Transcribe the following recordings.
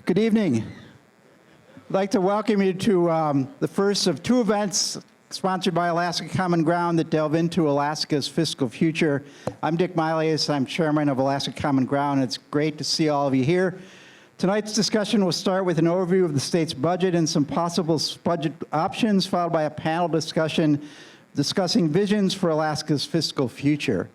Good evening. I'd like to welcome you to the first of two events sponsored by Alaska Common Ground that delve into Alaska's fiscal future. I'm Dick Milius. I'm chairman of Alaska Common Ground. It's great to see all of you here. Tonight's discussion will start with an overview of the state's budget and some possible budget options, followed by a panel discussion discussing visions for Alaska's fiscal future.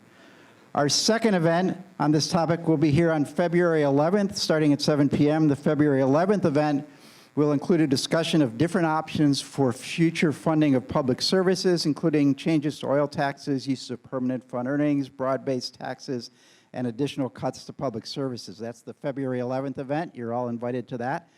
Our second event on this topic will be here on February 11th, starting at 7 p.m. The February 11th event will include a discussion of different options for future funding of public services, including changes to oil taxes, use of permanent fund earnings, broad-based taxes, and additional cuts to public services. That's the February 11th event. You're all invited to that.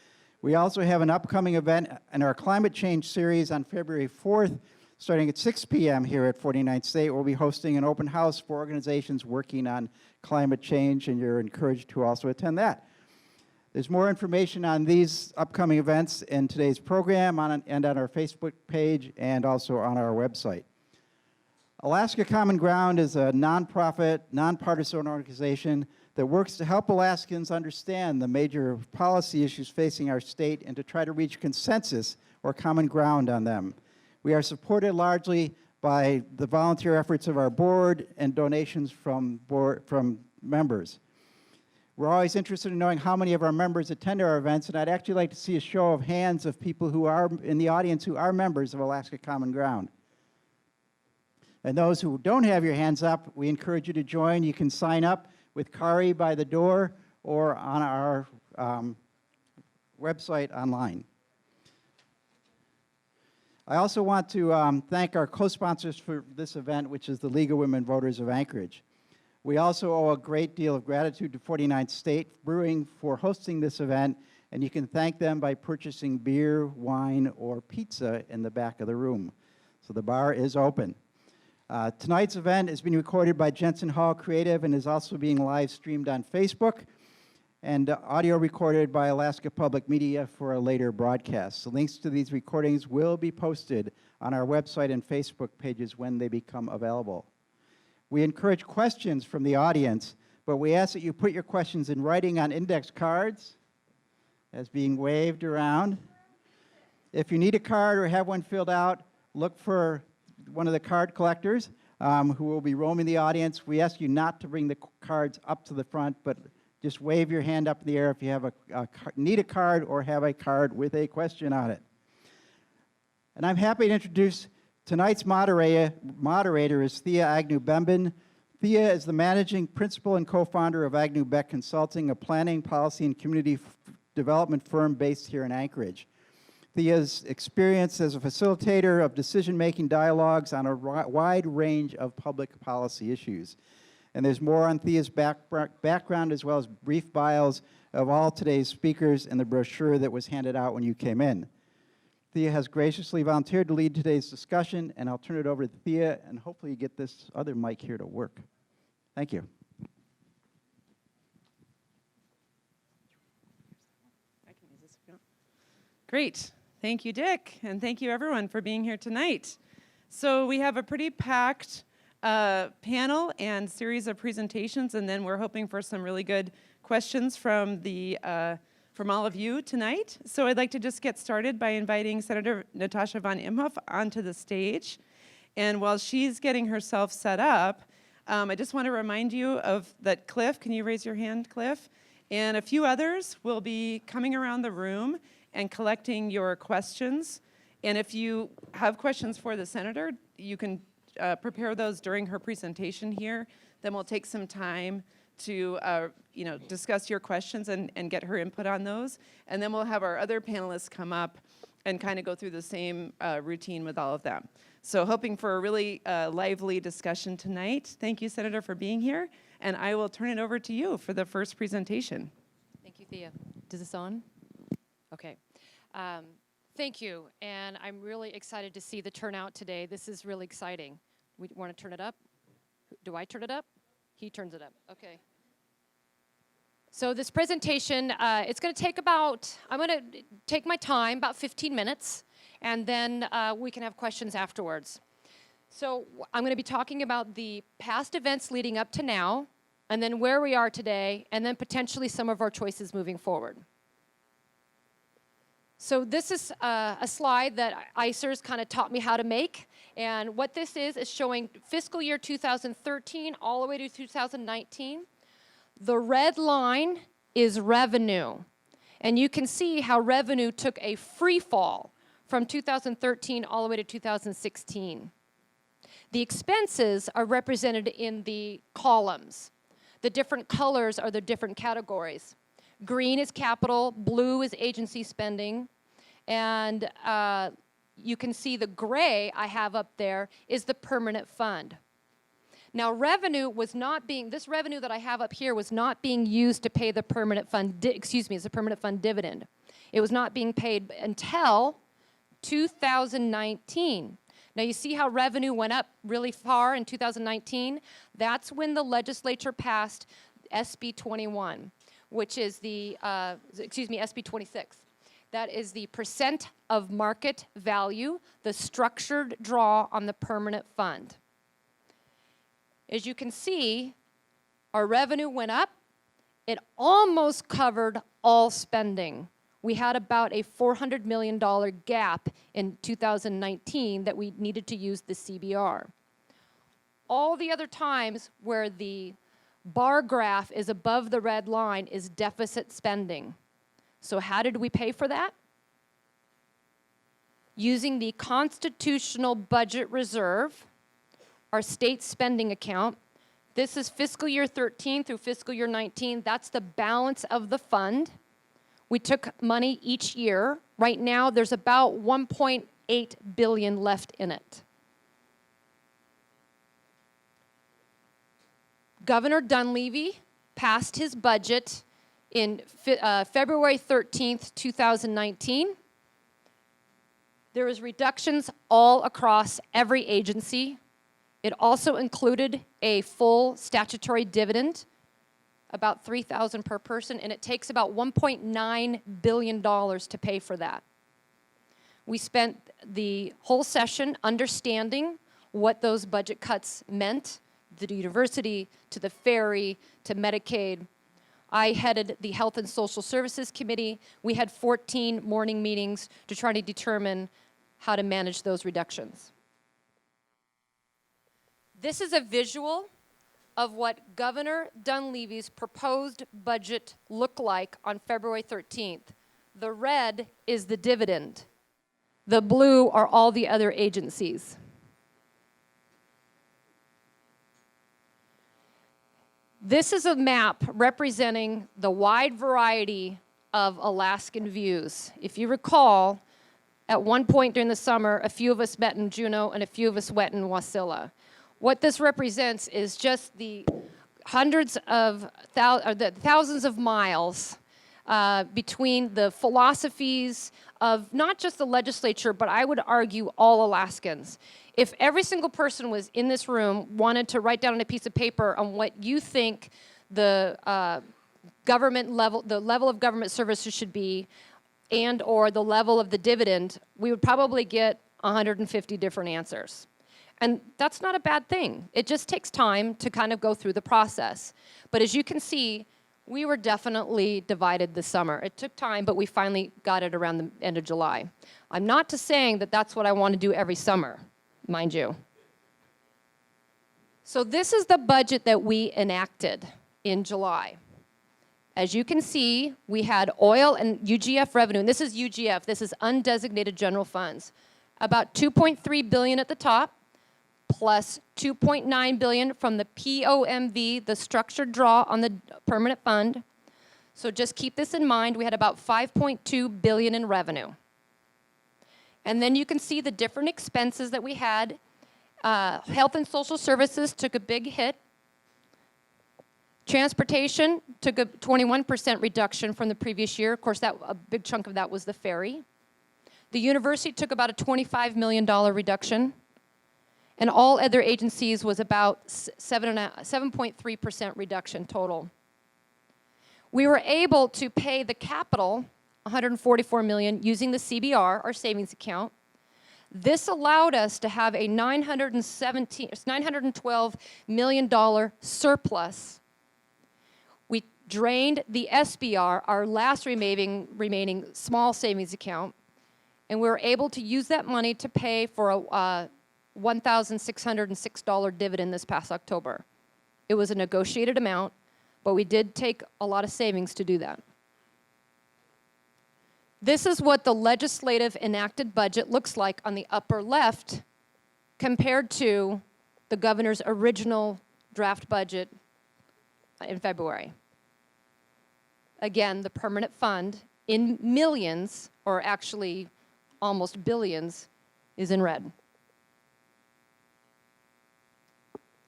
We also have an upcoming event in our climate change series on February 4th, starting at 6 p.m. here at 49th State. We'll be hosting an open house for organizations working on climate change, and you're encouraged to also attend that. There's more information on these upcoming events in today's program and on our Facebook page and also on our website. Alaska Common Ground is a nonprofit, nonpartisan organization that works to help Alaskans understand the major policy issues facing our state and to try to reach consensus or common ground on them. We are supported largely by the volunteer efforts of our board and donations from members. We're always interested in knowing how many of our members attend our events, and I'd actually like to see a show of hands of people who are in the audience who are members of Alaska Common Ground. And those who don't have your hands up, we encourage you to join. You can sign up with CIRI by the door or on our website online. I also want to thank our co-sponsors for this event, which is the League of Women Voters of Anchorage. We also owe a great deal of gratitude to 49th State Brewing for hosting this event, and you can thank them by purchasing beer, wine, or pizza in the back of the room. So the bar is open. Tonight's event is being recorded by Jensen Hall Creative and is also being live streamed on Facebook, and audio recorded by Alaska Public Media for a later broadcast. The links to these recordings will be posted on our website and Facebook pages when they become available. We encourage questions from the audience, but we ask that you put your questions in writing on index cards as being waved around. If you need a card or have one filled out, look for one of the card collectors who will be roaming the audience. We ask you not to bring the cards up to the front, but just wave your hand up in the air if you have need a card or have a card with a question on it. And I'm happy to introduce tonight's moderator is Thea Agnew Bemben. Thea is the managing principal and co-founder of Agnew Beck Consulting, a planning, policy, and community development firm based here in Anchorage. Thea's experience as a facilitator of decision-making dialogues on a wide range of public policy issues. And there's more on Thea's background as well as brief bios of all today's speakers in the brochure that was handed out when you came in. Thea has graciously volunteered to lead today's discussion, and I'll turn it over to Thea and hopefully get this other mic here to work. Thank you. I can use this if you want. Great. Thank you, Dick, and thank you everyone for being here tonight. So we have a pretty packed panel and series of presentations, and then we're hoping for some really good questions from all of you tonight. So I'd like to just get started by inviting Senator Natasha von Imhof onto the stage. And while she's getting herself set up, I just want to remind you of that Cliff, can you raise your hand, Cliff? And a few others will be coming around the room and collecting your questions. And if you have questions for the senator, you can prepare those during her presentation here. Then we'll take some time to discuss your questions and get her input on those. And then we'll have our other panelists come up and kind of go through the same routine with all of them. So hoping for a really lively discussion tonight. Thank you, Senator, for being here. And I will turn it over to you for the first presentation. Thank you, Thea. Is this on? Okay. Thank you. And I'm really excited to see the turnout today. This is really exciting. We want to turn it up? Do I turn it up? He turns it up. Okay. So this presentation, it's going to take I'm going to take my time, about 15 minutes, and then we can have questions afterwards. So I'm going to be talking about the past events leading up to now, and then where we are today, and then potentially some of our choices moving forward. So this is a slide that ICER's kind of taught me how to make. And what this is showing fiscal year 2013 all the way to 2019. The red line is revenue. And you can see how revenue took a free fall from 2013 all the way to 2016. The expenses are represented in the columns. The different colors are the different categories. Green is capital, blue is agency spending, and you can see the gray I have up there is the permanent fund. Now revenue was not being, this revenue that I have up here was not being used to pay the permanent fund, it's a permanent fund dividend. It was not being paid until 2019. Now you see how revenue went up really far in 2019? That's when the legislature passed SB 21, which is the, SB 26. That is the percent of market value, the structured draw on the permanent fund. As you can see, our revenue went up. It almost covered all spending. We had about a $400 million gap in 2019 that we needed to use the CBR. All the other times where the bar graph is above the red line is deficit spending. So how did we pay for that? Using the constitutional budget reserve, our state spending account. This is fiscal year 13 through fiscal year 19. That's the balance of the fund. We took money each year. Right now, there's about $1.8 billion left in it. Governor Dunleavy passed his budget in February 13th, 2019. There was reductions all across every agency. It also included a full statutory dividend, about $3,000 per person, and it takes about $1.9 billion to pay for that. We spent the whole session understanding what those budget cuts meant, to the university, to the ferry, to Medicaid. I headed the Health and Social Services Committee. We had 14 morning meetings to try to determine how to manage those reductions. This is a visual of what Governor Dunleavy's proposed budget looked like on February 13th. The red is the dividend. The blue are all the other agencies. This is a map representing the wide variety of Alaskan views. If you recall, at one point during the summer, a few of us met in Juneau and a few of us went in Wasilla. What this represents is just the hundreds of thousands of miles between the philosophies of not just the legislature, but I would argue all Alaskans. If every single person was in this room wanted to write down on a piece of paper on what you think the level of government services should be, and or the level of the dividend, we would probably get 150 different answers. And that's not a bad thing. It just takes time to kind of go through the process. But as you can see, we were definitely divided this summer. It took time, but we finally got it around the end of July. I'm not saying that that's what I want to do every summer, mind you. So this is the budget that we enacted in July. As you can see, we had oil and UGF revenue, and this is UGF, this is undesignated general funds. About $2.3 billion at the top, plus $2.9 billion from the POMV, the structured draw on the permanent fund. So just keep this in mind, we had about $5.2 billion in revenue. And then you can see the different expenses that we had. Health and Social Services took a big hit. Transportation took a 21% reduction from the previous year. Of course, a big chunk of that was the ferry. The university took about a $25 million reduction. And all other agencies was about 7.3% reduction total. We were able to pay the capital, $144 million, using the CBR, our savings account. This allowed us to have a $912 million surplus. drained the SBR, our last remaining small savings account, and we were able to use that money to pay for a $1,606 dividend this past October. It was a negotiated amount, but we did take a lot of savings to do that. This is what the legislative enacted budget looks like on the upper left compared to the governor's original draft budget in February. Again, the permanent fund in millions, or actually almost billions, is in red.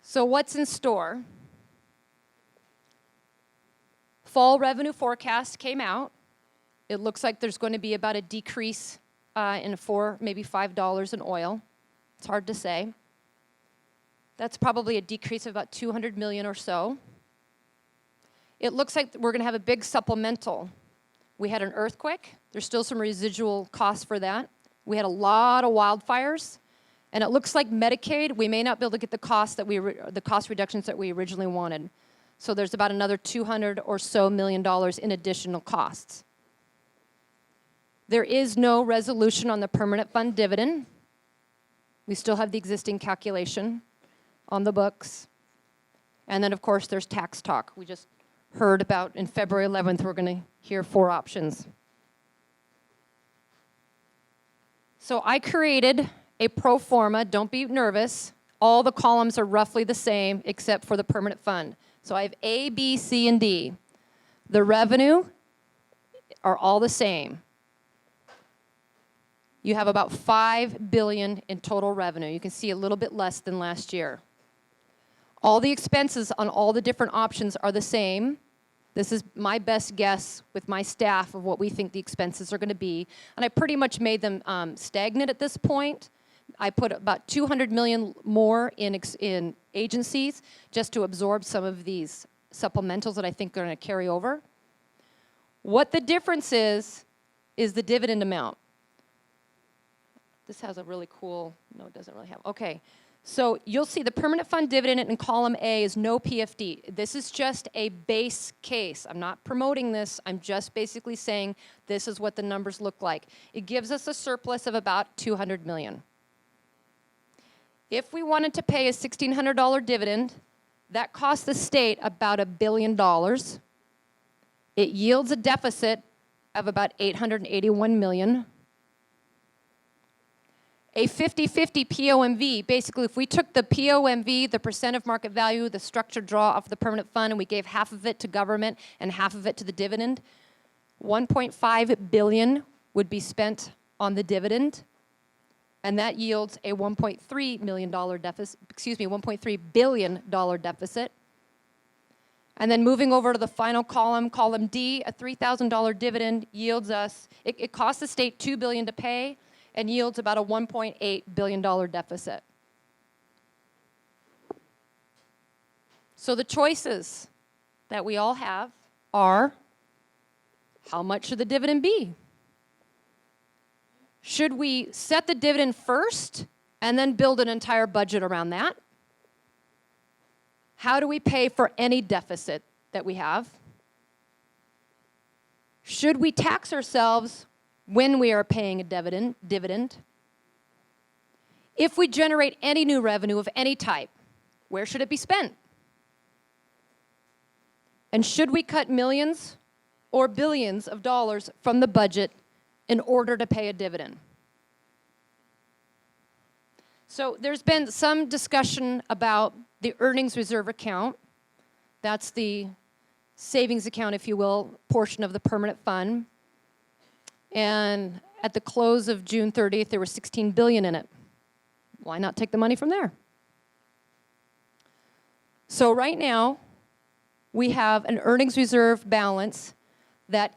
So what's in store? Fall revenue forecast came out. It looks like there's going to be about a decrease in maybe $5 in oil. It's hard to say. That's probably a decrease of about 200 million or so. It looks like we're going to have a big supplemental. We had an earthquake. There's still some residual costs for that. We had a lot of wildfires. And it looks like Medicaid, we may not be able to get the cost reductions that we originally wanted. So there's about another $200 or so million in additional costs. There is no resolution on the permanent fund dividend. We still have the existing calculation on the books. And then, of course, there's tax talk. We just heard about in February 11th, we're going to hear 4 options. So I created a pro forma. Don't be nervous. All the columns are roughly the same except for the permanent fund. So I have A, B, C, and D. The revenue are all the same. You have about $5 billion in total revenue. You can see a little bit less than last year. All the expenses on all the different options are the same. This is my best guess with my staff of what we think the expenses are going to be. And I pretty much made them stagnant at this point. I put about $200 million more in agencies just to absorb some of these supplementals that I think are going to carry over. What the difference is the dividend amount. This has a really cool, no, it doesn't really have, okay. So you'll see the permanent fund dividend in column A is no PFD. This is just a base case. I'm not promoting this. I'm just basically saying this is what the numbers look like. It gives us a surplus of about $200 million. If we wanted to pay a $1,600 dividend, that costs the state about $1 billion. It yields a deficit of about $881 million. A 50-50 POMV, basically if we took the POMV, the percent of market value, the structured draw off the permanent fund, and we gave half of it to government and half of it to the dividend, $1.5 billion would be spent on the dividend, and that yields a $1.3 million deficit, $1.3 billion deficit. And then moving over to the final column, column D, a $3,000 dividend yields us, it costs the state $2 billion to pay, and yields about a $1.8 billion deficit. So the choices that we all have are, how much should the dividend be? Should we set the dividend first and then build an entire budget around that? How do we pay for any deficit that we have? Should we tax ourselves when we are paying a dividend? If we generate any new revenue of any type, where should it be spent? And should we cut millions or billions of dollars from the budget in order to pay a dividend? So there's been some discussion about the earnings reserve account. That's the savings account, if you will, portion of the permanent fund. And at the close of June 30th, there was $16 billion in it. Why not take the money from there? So right now, we have an earnings reserve balance that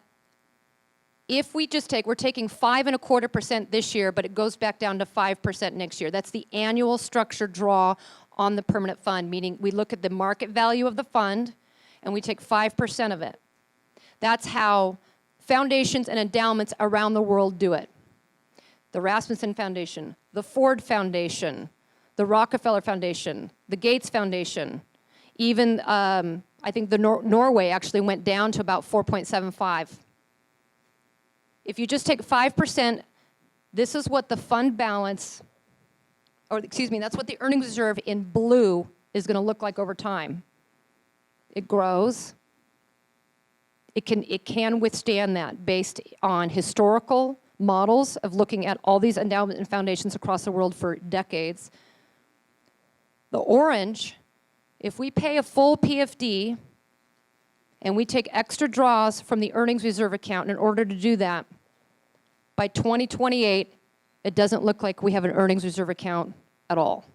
if we just we're taking 5.25% this year, but it goes back down to 5% next year. That's the annual structure draw on the permanent fund, meaning we look at the market value of the fund and we take 5% of it. That's how foundations and endowments around the world do it. The Rasmussen Foundation, the Ford Foundation, the Rockefeller Foundation, the Gates Foundation, even I think the Norway actually went down to about 4.75. If you just take 5%, this is what the fund balance, or excuse me, that's what the earnings reserve in blue is going to look like over time. It grows. It can withstand that based on historical models of looking at all these endowments and foundations across the world for decades. The orange, if we pay a full PFD and we take extra draws from the earnings reserve account in order to do that, by 2028, it doesn't look like we have an earnings reserve account at all.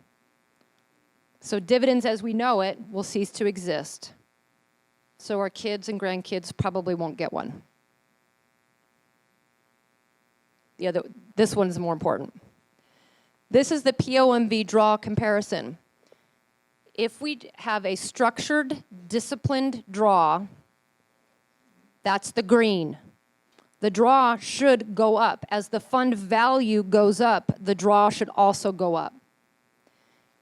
So dividends as we know it will cease to exist. So our kids and grandkids probably won't get one. This one is more important. This is the POMV draw comparison. If we have a structured, disciplined draw, that's the green. The draw should go up. As the fund value goes up, the draw should also go up.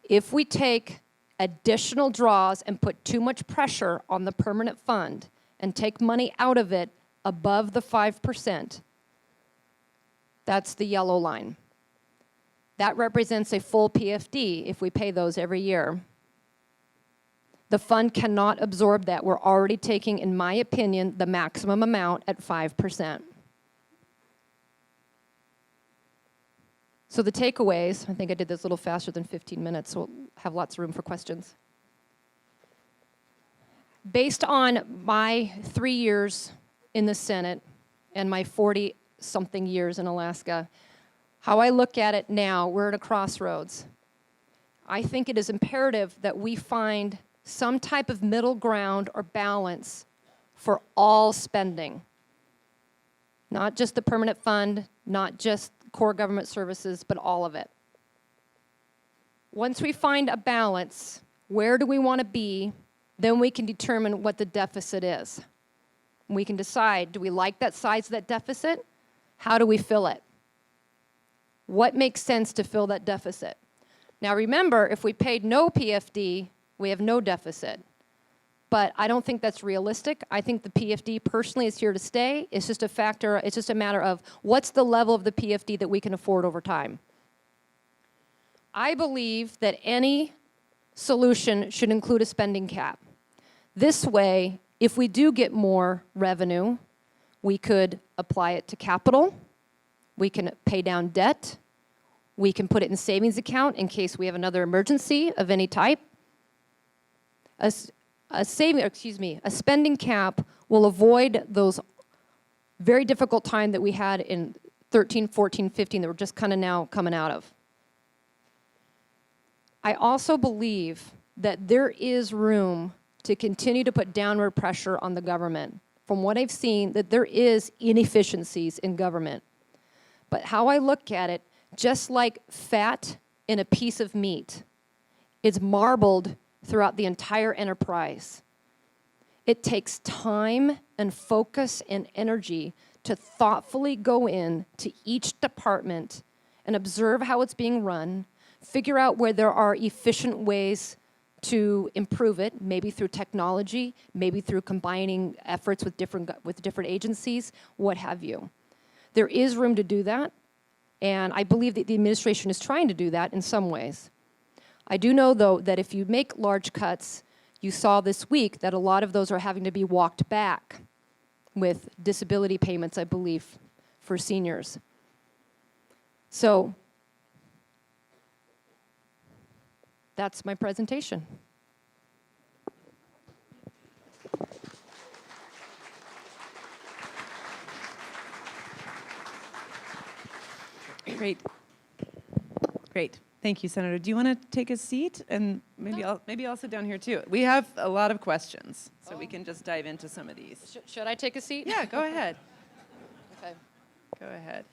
If we take additional draws and put too much pressure on the permanent fund and take money out of it above the 5%, that's the yellow line. That represents a full PFD if we pay those every year. The fund cannot absorb that. We're already taking, in my opinion, the maximum amount at 5%. So the takeaways, I think I did this a little faster than 15 minutes, so we'll have lots of room for questions. Based on my 3 years in the Senate and my 40-something years in Alaska, how I look at it now, we're at a crossroads. I think it is imperative that we find some type of middle ground or balance for all spending. Not just the permanent fund, not just core government services, but all of it. Once we find a balance, where do we want to be, then we can determine what the deficit is. We can decide, do we like that size of that deficit? How do we fill it? What makes sense to fill that deficit? Now remember, if we paid no PFD, we have no deficit. But I don't think that's realistic. I think the PFD personally is here to stay. It's just a factor, it's just a matter of what's the level of the PFD that we can afford over time. I believe that any solution should include a spending cap. This way, if we do get more revenue, we could apply it to capital, we can pay down debt, we can put it in savings account in case we have another emergency of any type. A spending cap will avoid those very difficult time that we had in 13, 14, 15 that we're just kind of now coming out of. I also believe that there is room to continue to put downward pressure on the government. From what I've seen, that there is inefficiencies in government. But how I look at it, just like fat in a piece of meat, it's marbled throughout the entire enterprise. It takes time and focus and energy to thoughtfully go in to each department and observe how it's being run, figure out where there are efficient ways to improve it, maybe through technology, maybe through combining efforts with different agencies, what have you. There is room to do that, and I believe that the administration is trying to do that in some ways. I do know, though, that if you make large cuts, you saw this week that a lot of those are having to be walked back with disability payments, I believe, for seniors. So that's my presentation. Great. Great. Thank you, Senator. Do you want to take a seat? And maybe I'll sit down here too. We have a lot of questions, so we can just dive into some of these. Should I take a seat? Yeah, go ahead. Okay. Go ahead.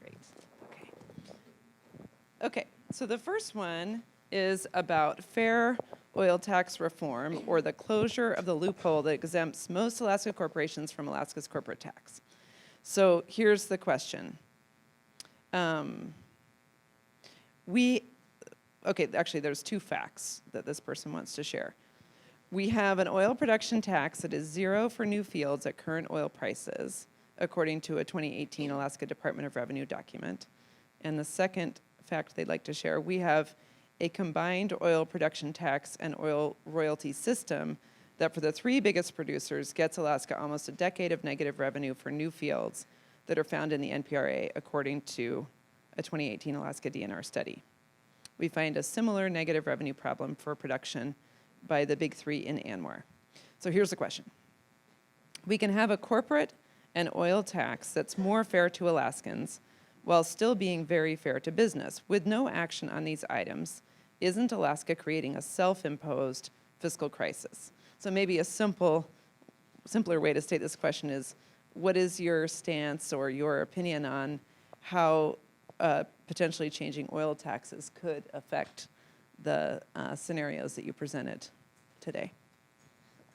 Great. Okay. Okay, so the first one is about fair oil tax reform, or the closure of the loophole that exempts most Alaska corporations from Alaska's corporate tax. So here's the question. Actually, there's two facts that this person wants to share. We have an oil production tax that is 0 for new fields at current oil prices, according to a 2018 Alaska Department of Revenue document. And the second fact they'd like to share, we have a combined oil production tax and oil royalty system that for the 3 biggest producers gets Alaska almost a decade of negative revenue for new fields that are found in the NPRA, according to a 2018 Alaska DNR study. We find a similar negative revenue problem for production by the big 3 in ANWR. So here's the question. We can have a corporate and oil tax that's more fair to Alaskans while still being very fair to business. With no action on these items, isn't Alaska creating a self-imposed fiscal crisis? So maybe a simpler way to state this question is, what is your stance or your opinion on how potentially changing oil taxes could affect the scenarios that you presented today?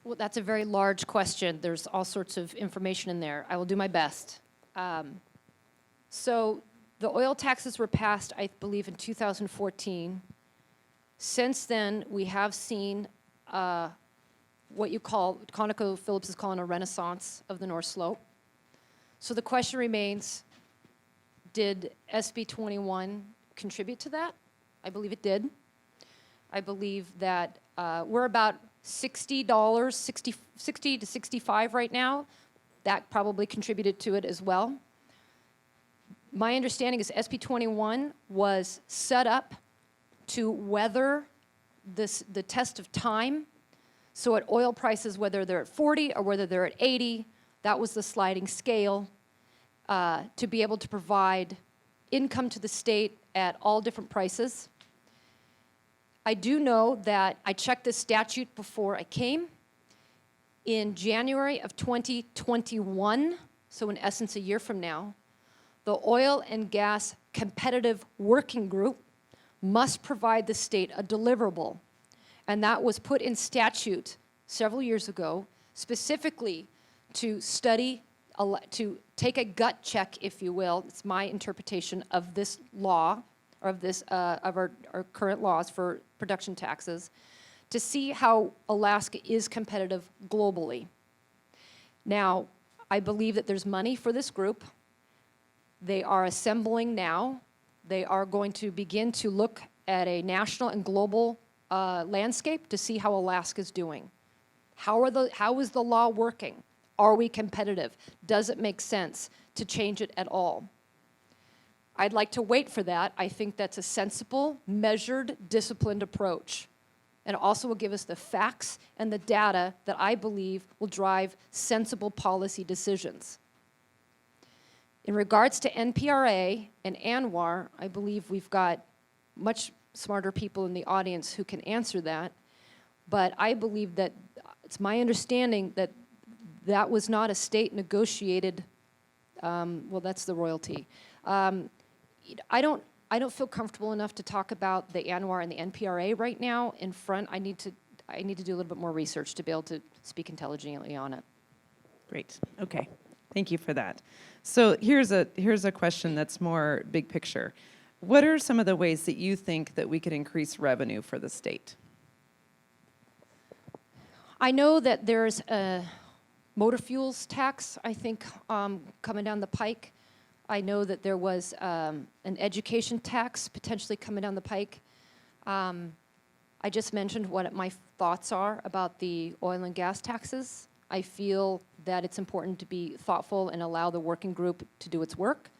Well, that's a very large question. There's all sorts of information in there. I will do my best. So the oil taxes were passed, I believe, in 2014. Since then, we have seen what ConocoPhillips is calling a renaissance of the North Slope. So the question remains, did SB 21 contribute to that? I believe it did. I believe that we're about $60, 60 to 65 right now. That probably contributed to it as well. My understanding is SB 21 was set up to weather the test of time. So at oil prices, whether they're at 40 or whether they're at 80, that was the sliding scale to be able to provide income to the state at all different prices. I do know that I checked this statute before I came. In January of 2021, so in essence a year from now, the Oil and Gas Competitive Working Group must provide the state a deliverable. And that was put in statute several years ago, specifically to study, to take a gut check, if you will. It's my interpretation of this law, or of this, of our current laws for production taxes, to see how Alaska is competitive globally. Now, I believe that there's money for this group. They are assembling now. They are going to begin to look at a national and global landscape to see how Alaska's doing. How is the law working? Are we competitive? Does it make sense to change it at all? I'd like to wait for that. I think that's a sensible, measured, disciplined approach. And it also will give us the facts and the data that I believe will drive sensible policy decisions. In regards to NPRA and ANWR, I believe we've got much smarter people in the audience who can answer that. But I believe that it's my understanding that that was not a state negotiated, well, that's the royalty. I don't feel comfortable enough to talk about the ANWR and the NPRA right now in front. I need to do a little bit more research to be able to speak intelligently on it. Great. Okay. Thank you for that. So here's a question that's more big picture. What are some of the ways that you think that we could increase revenue for the state? I know that there's a motor fuels tax, I think, coming down the pike. I know that there was an education tax potentially coming down the pike. I just mentioned what my thoughts are about the oil and gas taxes. I feel that it's important to be thoughtful and allow the working group to do its work.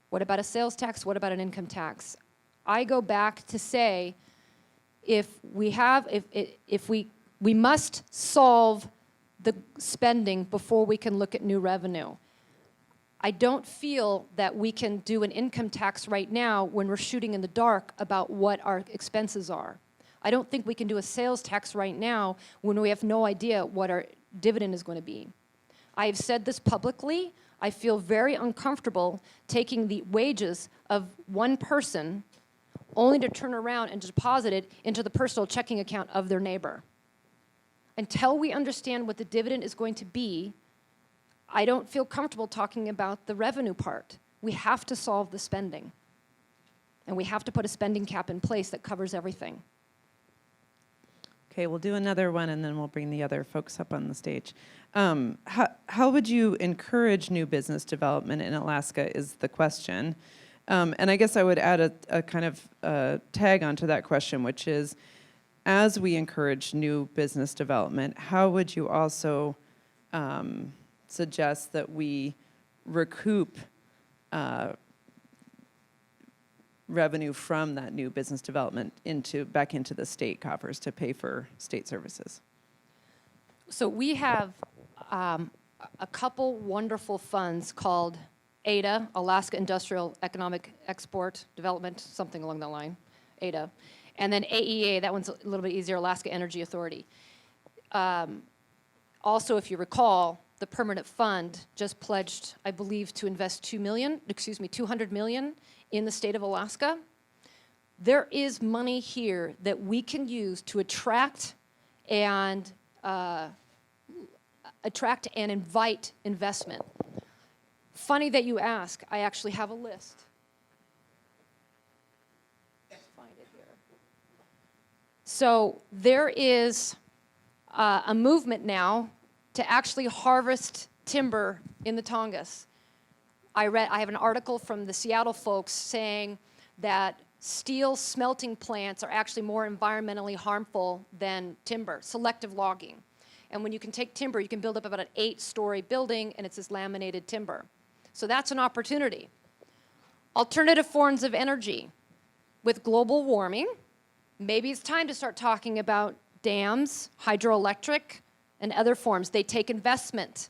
What about a sales tax? What about an income tax? I go back to say, we must solve the spending before we can look at new revenue. I don't feel that we can do an income tax right now when we're shooting in the dark about what our expenses are. I don't think we can do a sales tax right now when we have no idea what our dividend is going to be. I have said this publicly. I feel very uncomfortable taking the wages of one person only to turn around and deposit it into the personal checking account of their neighbor. Until we understand what the dividend is going to be, I don't feel comfortable talking about the revenue part. We have to solve the spending. And we have to put a spending cap in place that covers everything. Okay, we'll do another one, and then we'll bring the other folks up on the stage. How would you encourage new business development in Alaska is the question. And I guess I would add a kind of tag onto that question, which is, as we encourage new business development, how would you also suggest that we recoup revenue from that new business development back into the state coffers to pay for state services? So we have a couple wonderful funds called ADA, Alaska Industrial Economic Export Development, something along that line, ADA. And then AEA, that one's a little bit easier, Alaska Energy Authority. Also, if you recall, the permanent fund just pledged, I believe, to invest $200 million in the state of Alaska. There is money here that we can use to attract and invite investment. Funny that you ask, I actually have a list. Let's find it here. So there is a movement now to actually harvest timber in the Tongass. I have an article from the Seattle folks saying that steel smelting plants are actually more environmentally harmful than timber, selective logging. And when you can take timber, you can build up about an 8-story building, and it's this laminated timber. So that's an opportunity. Alternative forms of energy. With global warming, maybe it's time to start talking about dams, hydroelectric, and other forms. They take investment.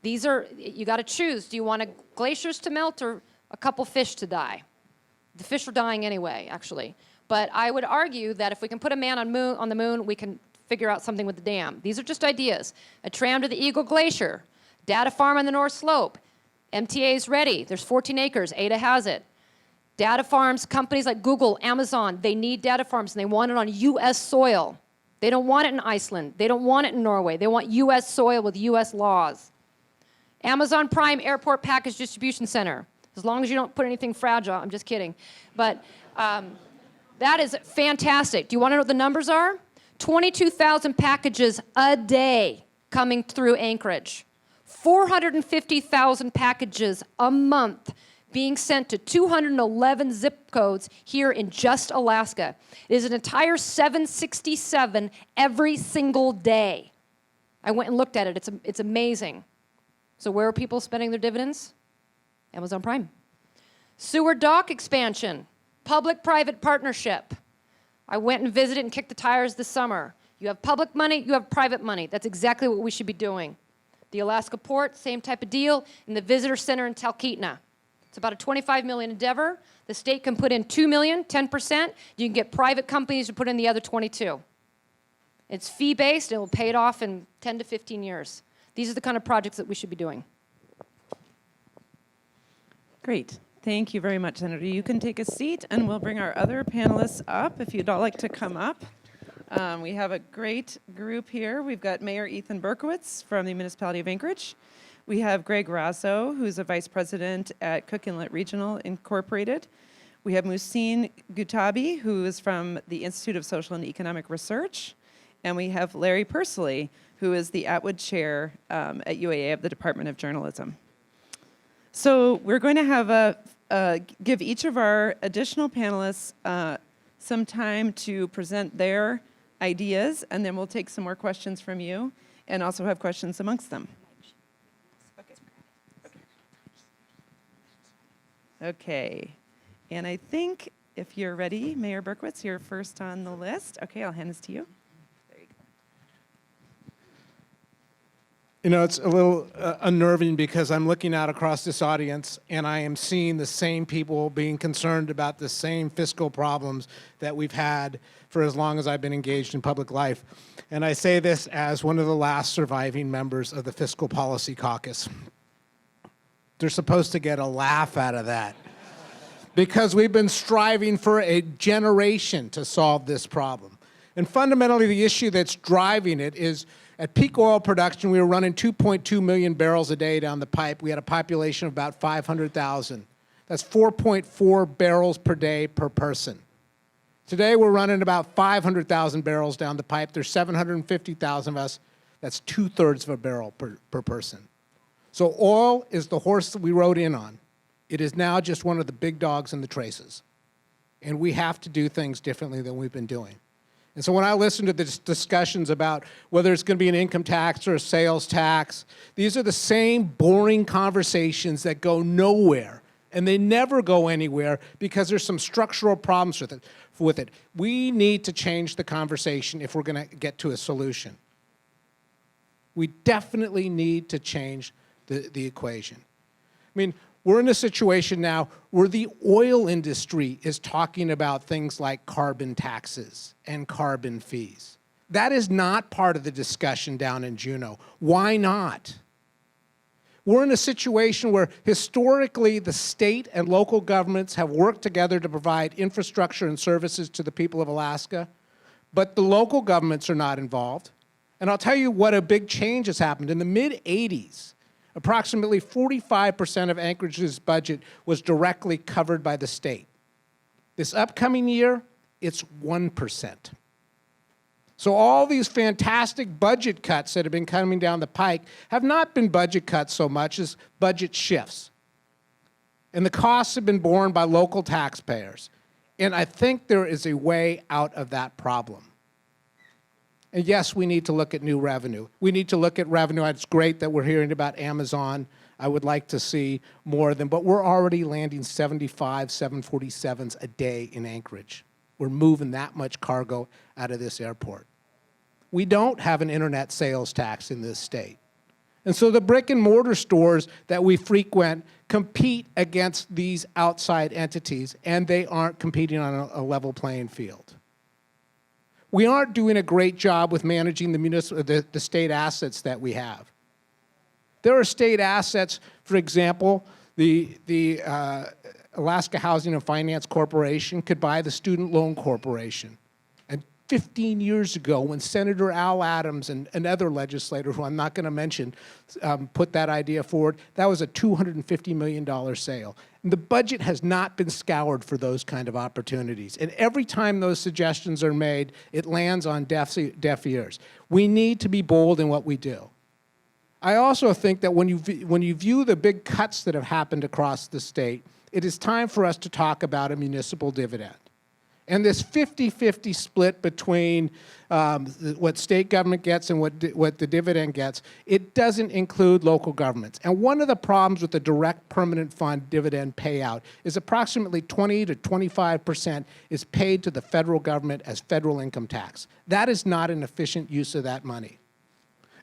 These are, you got to choose. Do you want glaciers to melt or a couple fish to die? The fish are dying anyway, actually. But I would argue that if we can put a man on the moon, we can figure out something with the dam. These are just ideas. A tram to the Eagle Glacier, data farm on the North Slope. MTA is ready. There's 14 acres. ADA has it. Data farms, companies like Google, Amazon, they need data farms, and they want it on U.S. soil. They don't want it in Iceland. They don't want it in Norway. They want U.S. soil with U.S. laws. Amazon Prime Airport Package Distribution Center. As long as you don't put anything fragile. I'm just kidding. But that is fantastic. Do you want to know what the numbers are? 22,000 packages a day coming through Anchorage. 450,000 packages a month being sent to 211 zip codes here in just Alaska. It is an entire 767 every single day. I went and looked at it. It's amazing. So where are people spending their dividends? Amazon Prime. Sewer dock expansion, public-private partnership. I went and visited and kicked the tires this summer. You have public money, you have private money. That's exactly what we should be doing. The Alaska Port, same type of deal, and the Visitor Center in Talkeetna. It's about a $25 million endeavor. The state can put in $2 million, 10%. You can get private companies to put in the other 22. It's fee-based, and it will pay it off in 10 to 15 years. These are the kind of projects that we should be doing. Great. Thank you very much, Senator. You can take a seat, and we'll bring our other panelists up if you'd all like to come up. We have a great group here. We've got Mayor Ethan Berkowitz from the Municipality of Anchorage. We have Greg Razo, who's a vice president at Cook Inlet Regional Incorporated. We have Mouhcine Guettabi, who is from the Institute of Social and Economic Research. And we have Larry Persily, who is the Atwood chair at UAA of the Department of Journalism. So we're going to have give each of our additional panelists some time to present their ideas, and then we'll take some more questions from you and also have questions amongst them. Okay, and I think if you're ready, Mayor Berkowitz, you're first on the list. Okay, I'll hand this to you. There you go. You know, it's a little unnerving because I'm looking out across this audience and I am seeing the same people being concerned about the same fiscal problems that we've had for as long as I've been engaged in public life. And I say this as one of the last surviving members of the Fiscal Policy Caucus. They're supposed to get a laugh out of that because we've been striving for a generation to solve this problem. And fundamentally, the issue that's driving it is at peak oil production, we were running 2.2 million barrels a day down the pipe. We had a population of about 500,000. That's 4.4 barrels per day per person. Today, we're running about 500,000 barrels down the pipe. There's 750,000 of us. That's 2/3 of a barrel per person. So oil is the horse that we rode in on. It is now just one of the big dogs in the traces. And we have to do things differently than we've been doing. And so when I listen to the discussions about whether it's going to be an income tax or a sales tax, these are the same boring conversations that go nowhere. And they never go anywhere because there's some structural problems with it. We need to change the conversation if we're going to get to a solution. We definitely need to change the equation. I mean, we're in a situation now where the oil industry is talking about things like carbon taxes and carbon fees. That is not part of the discussion down in Juneau. Why not? We're in a situation where historically the state and local governments have worked together to provide infrastructure and services to the people of Alaska, but the local governments are not involved. And I'll tell you what a big change has happened. In the mid-'80s, approximately 45% of Anchorage's budget was directly covered by the state. This upcoming year, it's 1%. So all these fantastic budget cuts that have been coming down the pike have not been budget cuts so much as budget shifts. And the costs have been borne by local taxpayers. And I think there is a way out of that problem. And yes, we need to look at new revenue. We need to look at revenue. It's great that we're hearing about Amazon. I would like to see more of them, but we're already landing 75 747s a day in Anchorage. We're moving that much cargo out of this airport. We don't have an internet sales tax in this state. And so the brick and mortar stores that we frequent compete against these outside entities, and they aren't competing on a level playing field. We aren't doing a great job with managing the state assets that we have. There are state assets, for example, the Alaska Housing and Finance Corporation could buy the Student Loan Corporation. And 15 years ago, when Senator Al Adams and other legislators, who I'm not going to mention, put that idea forward, that was a $250 million sale. And the budget has not been scoured for those kind of opportunities. And every time those suggestions are made, it lands on deaf ears. We need to be bold in what we do. I also think that when you view the big cuts that have happened across the state, it is time for us to talk about a municipal dividend. And this 50-50 split between what state government gets and what the dividend gets, it doesn't include local governments. And one of the problems with the direct permanent fund dividend payout is approximately 20 to 25% is paid to the federal government as federal income tax. That is not an efficient use of that money.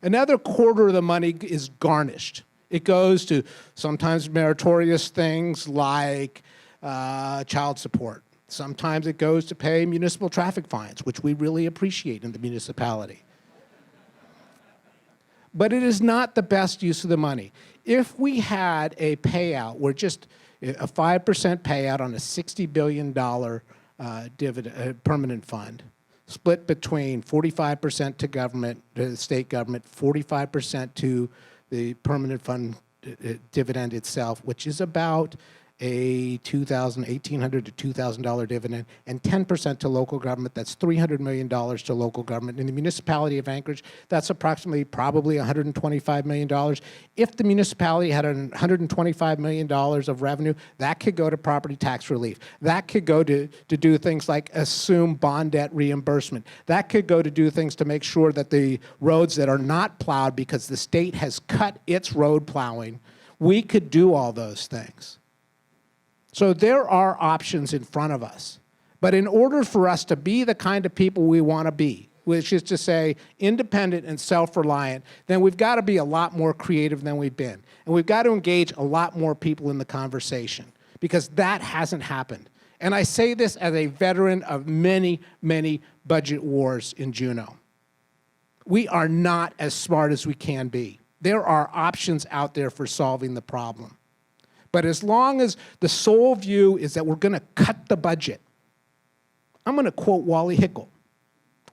Another quarter of the money is garnished. It goes to sometimes meritorious things like child support. Sometimes it goes to pay municipal traffic fines, which we really appreciate in the municipality. But it is not the best use of the money. If we had a payout, where just a 5% payout on a $60 billion dividend, permanent fund, split between 45% to government, to the state government, 45% to the permanent fund dividend itself, which is about a $1,800 to $2,000 dividend, and 10% to local government. That's $300 million to local government. In the municipality of Anchorage, that's approximately probably $125 million. If the municipality had $125 million of revenue, that could go to property tax relief. That could go to do things like assume bond debt reimbursement. That could go to do things to make sure that the roads that are not plowed because the state has cut its road plowing, we could do all those things. So there are options in front of us. But in order for us to be the kind of people we want to be, which is to say independent and self-reliant, then we've got to be a lot more creative than we've been. And we've got to engage a lot more people in the conversation, because that hasn't happened. And I say this as a veteran of many, many budget wars in Juneau. We are not as smart as we can be. There are options out there for solving the problem. But as long as the sole view is that we're going to cut the budget, I'm going to quote Wally Hickel.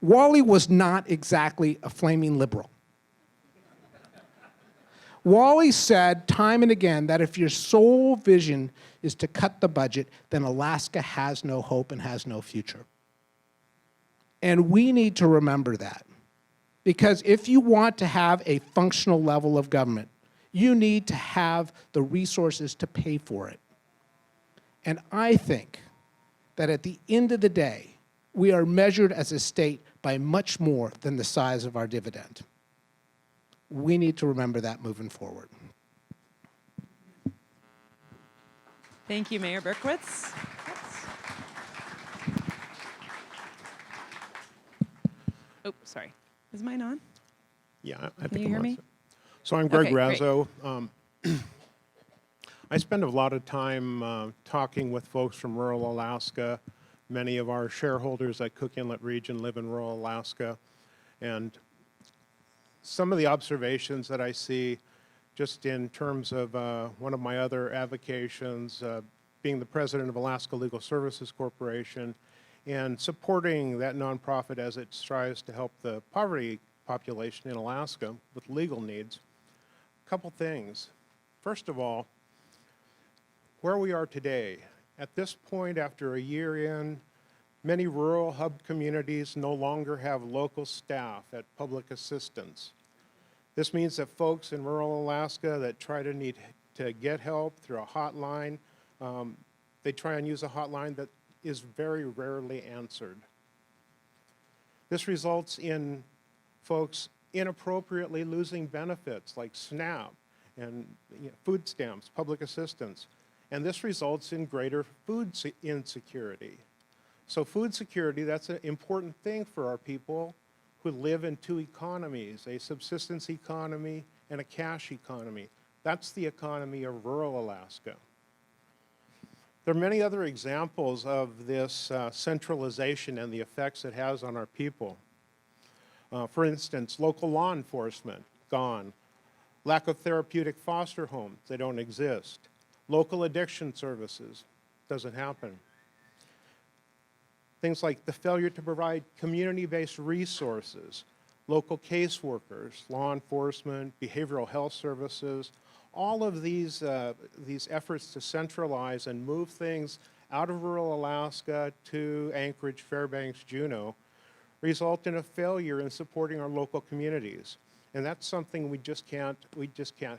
Wally was not exactly a flaming liberal. Wally said time and again that if your sole vision is to cut the budget, then Alaska has no hope and has no future. And we need to remember that. Because if you want to have a functional level of government, you need to have the resources to pay for it. And I think that at the end of the day, we are measured as a state by much more than the size of our dividend. We need to remember that moving forward. Thank you, Mayor Berkowitz. Oh, sorry. Is mine on? Yeah, I think Can you I'm hear on. me? So I'm Greg Okay, great. Razo. I spend a lot of time talking with folks from rural Alaska. Many of our shareholders at Cook Inlet region live in rural Alaska. And some of the observations that I see just in terms of one of my other avocations, being the president of Alaska Legal Services Corporation, and supporting that nonprofit as it strives to help the poverty population in Alaska with legal needs. A couple things. First of all, where we are today, at this point after a year in, many rural hub communities no longer have local staff at public assistance. This means that folks in rural Alaska that try to need to get help through a hotline, they try and use a hotline that is very rarely answered. This results in folks inappropriately losing benefits like SNAP and food stamps, public assistance. And this results in greater food insecurity. So food security, that's an important thing for our people who live in two economies, a subsistence economy and a cash economy. That's the economy of rural Alaska. There are many other examples of this centralization and the effects it has on our people. For instance, local law enforcement, gone. Lack of therapeutic foster homes, they don't exist. Local addiction services, doesn't happen. Things like the failure to provide community-based resources, local caseworkers, law enforcement, behavioral health services, all of these efforts to centralize and move things out of rural Alaska to Anchorage, Fairbanks, Juneau, result in a failure in supporting our local communities. And that's something we just can't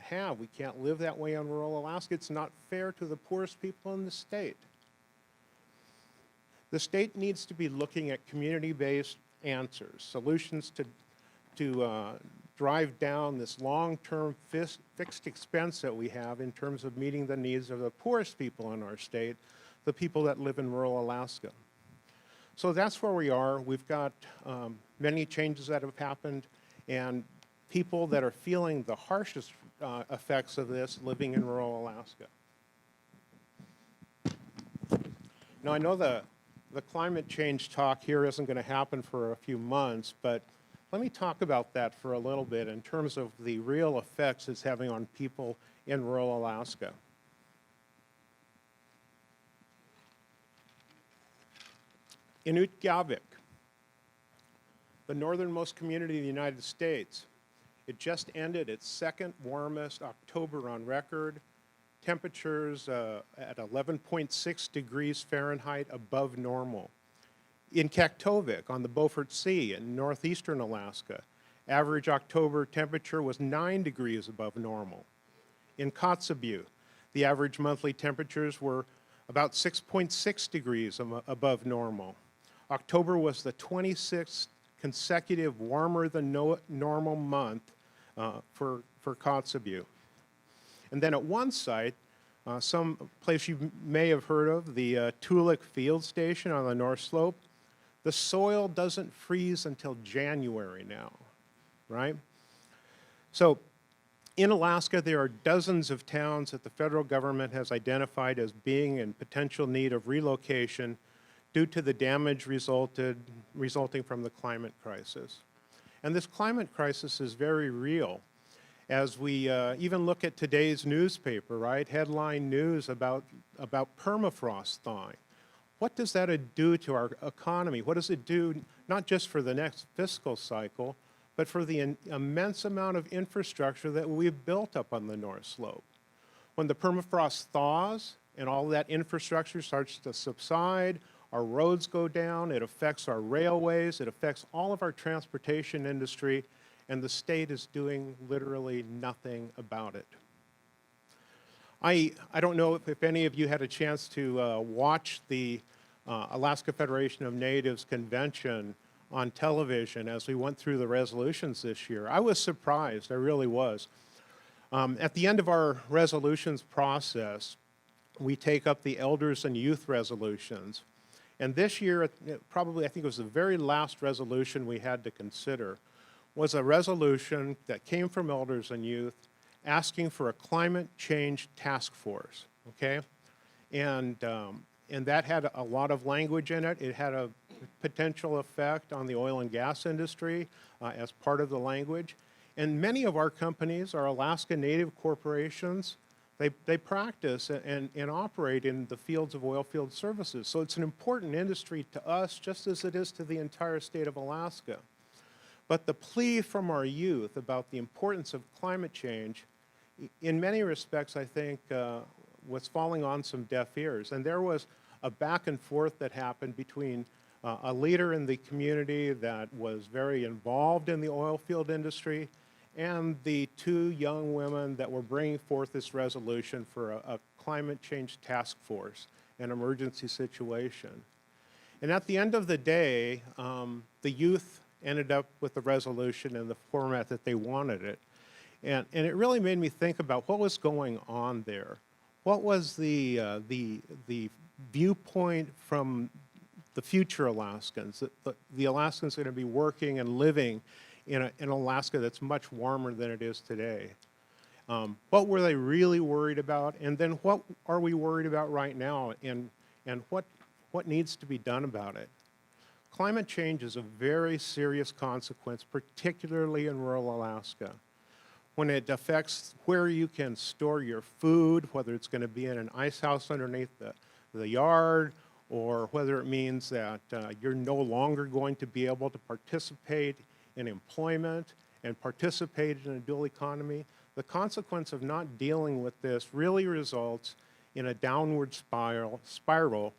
have. We can't live that way on rural Alaska. It's not fair to the poorest people in the state. The state needs to be looking at community-based answers, solutions to drive down this long-term fixed expense that we have in terms of meeting the needs of the poorest people in our state, the people that live in rural Alaska. So that's where we are. We've got many changes that have happened, and people that are feeling the harshest effects of this living in rural Alaska. Now, I know the climate change talk here isn't going to happen for a few months, but let me talk about that for a little bit in terms of the real effects it's having on people in rural Alaska. In Guettabi, the northernmost community in the United States, it just ended its second warmest October on record. Temperatures at 11.6 degrees Fahrenheit above normal. In Kaktovik on the Beaufort Sea in northeastern Alaska, average October temperature was 9 degrees above normal. In Kotzebue, the average monthly temperatures were about 6.6 degrees above normal. October was the 26th consecutive warmer than normal month for Kotzebue. And then at one site, some place you may have heard of, the Tulik Field Station on the North Slope, the soil doesn't freeze until January now, right? So in Alaska, there are dozens of towns that the federal government has identified as being in potential need of relocation due to the damage resulting from the climate crisis. And this climate crisis is very real. As we even look at today's newspaper, right? Headline news about permafrost thawing. What does that do to our economy? What does it do not just for the next fiscal cycle, but for the immense amount of infrastructure that we've built up on the North Slope? When the permafrost thaws and all that infrastructure starts to subside, our roads go down, it affects our railways, it affects all of our transportation industry, and the state is doing literally nothing about it. I don't know if any of you had a chance to watch the Alaska Federation of Natives convention on television as we went through the resolutions this year. I was surprised, I really was. At the end of our resolutions process, we take up the elders and youth resolutions. And this year, probably I think it was the very last resolution we had to consider, was a resolution that came from elders and youth asking for a climate change task force, okay? And that had a lot of language in it. It had a potential effect on the oil and gas industry as part of the language. And many of our companies, our Alaska Native corporations, they practice and operate in the fields of oil field services. So it's an important industry to us, just as it is to the entire state of Alaska. But the plea from our youth about the importance of climate change, in many respects, I think, was falling on some deaf ears. And there was a back and forth that happened between a leader in the community that was very involved in the oil field industry and the two young women that were bringing forth this resolution for a climate change task force, an emergency situation. And at the end of the day, the youth ended up with the resolution in the format that they wanted it. And it really made me think about what was going on there. What was the viewpoint from the future Alaskans, the Alaskans going to be working and living in Alaska that's much warmer than it is today? What were they really worried about? And then what are we worried about right now? And what needs to be done about it? Climate change is a very serious consequence, particularly in rural Alaska. When it affects where you can store your food, whether it's going to be in an ice house underneath the yard, or whether it means that you're no longer going to be able to participate in employment and participate in a dual economy, the consequence of not dealing with this really results in a downward spiral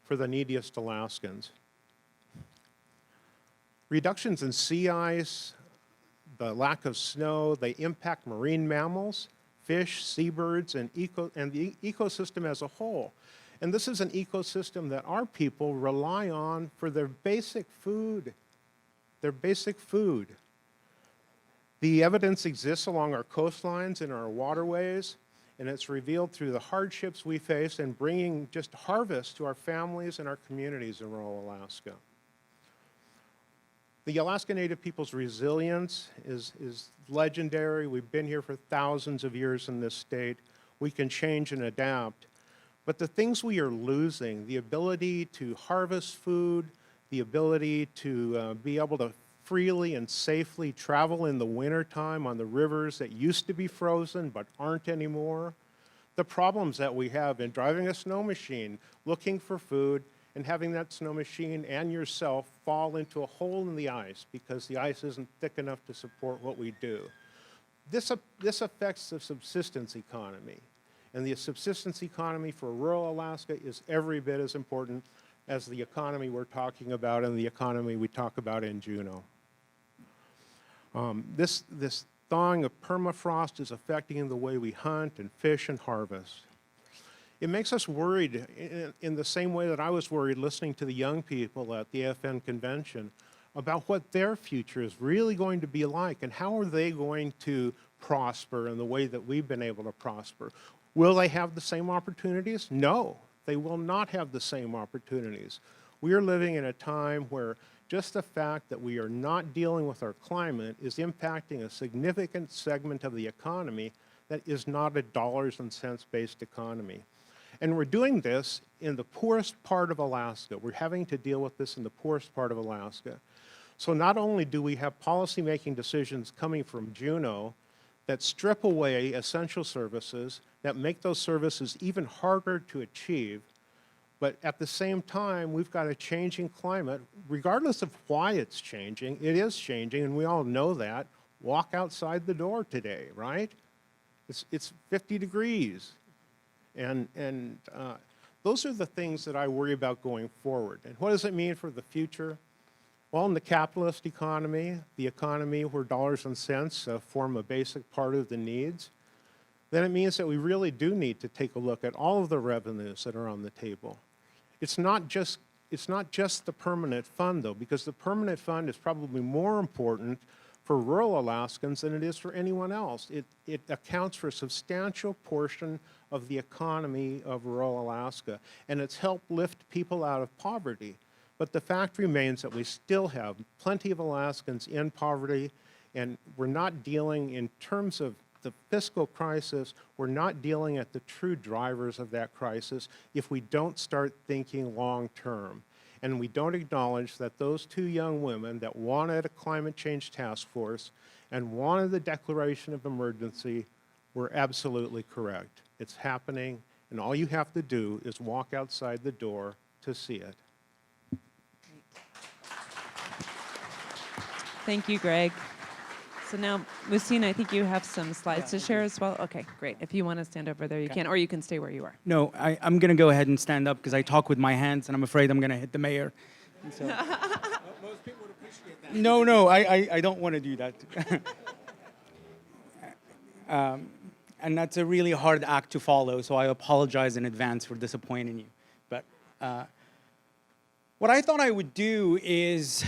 for the neediest Alaskans. Reductions in sea ice, the lack of snow, they impact marine mammals, fish, seabirds, and the ecosystem as a whole. And this is an ecosystem that our people rely on for their basic food. Their basic food. The evidence exists along our coastlines and our waterways, and it's revealed through the hardships we face in bringing just harvest to our families and our communities in rural Alaska. The Alaska Native people's resilience is legendary. We've been here for thousands of years in this state. We can change and adapt. But the things we are losing, the ability to harvest food, the ability to be able to freely and safely travel in the wintertime on the rivers that used to be frozen but aren't anymore, the problems that we have in driving a snow machine, looking for food, and having that snow machine and yourself fall into a hole in the ice because the ice isn't thick enough to support what we do. This affects the subsistence economy. And the subsistence economy for rural Alaska is every bit as important as the economy we're talking about and the economy we talk about in Juneau. This thawing of permafrost is affecting the way we hunt and fish and harvest. It makes us worried in the same way that I was worried listening to the young people at the FN convention about what their future is really going to be like and how are they going to prosper in the way that we've been able to prosper. Will they have the same opportunities? No, they will not have the same opportunities. We are living in a time where just the fact that we are not dealing with our climate is impacting a significant segment of the economy that is not a dollars and cents based economy. And we're doing this in the poorest part of Alaska. We're having to deal with this in the poorest part of Alaska. So not only do we have policymaking decisions coming from Juneau that strip away essential services, that make those services even harder to achieve, but at the same time, we've got a changing climate. Regardless of why it's changing, it is changing, and we all know that. Walk outside the door today, right? It's 50 degrees. And Those are the things that I worry about going forward. And what does it mean for the future? Well, in the capitalist economy, the economy where dollars and cents form a basic part of the needs, then it means that we really do need to take a look at all of the revenues that are on the table. It's not just the permanent fund, though, because the permanent fund is probably more important for rural Alaskans than it is for anyone else. It accounts for a substantial portion of the economy of rural Alaska, and it's helped lift people out of poverty. But the fact remains that we still have plenty of Alaskans in poverty, and we're not dealing in terms of the fiscal crisis, we're not dealing at the true drivers of that crisis if we don't start thinking long term. And we don't acknowledge that those two young women that wanted a climate change task force and wanted the declaration of emergency were absolutely correct. It's happening, and all you have to do is walk outside the door to see it. Thank you, Greg. So now, Mouhcine, I think you have some slides to share as well. Okay, great. If you want to stand over there, you can, or you can stay where you are. No, I'm going to go ahead and stand up because I talk with my hands, and I'm afraid I'm going to hit the mayor. And so, Most people would appreciate that. no, I don't want to do that. And that's a really hard act to follow, so I apologize in advance for disappointing you. But what I thought I would do is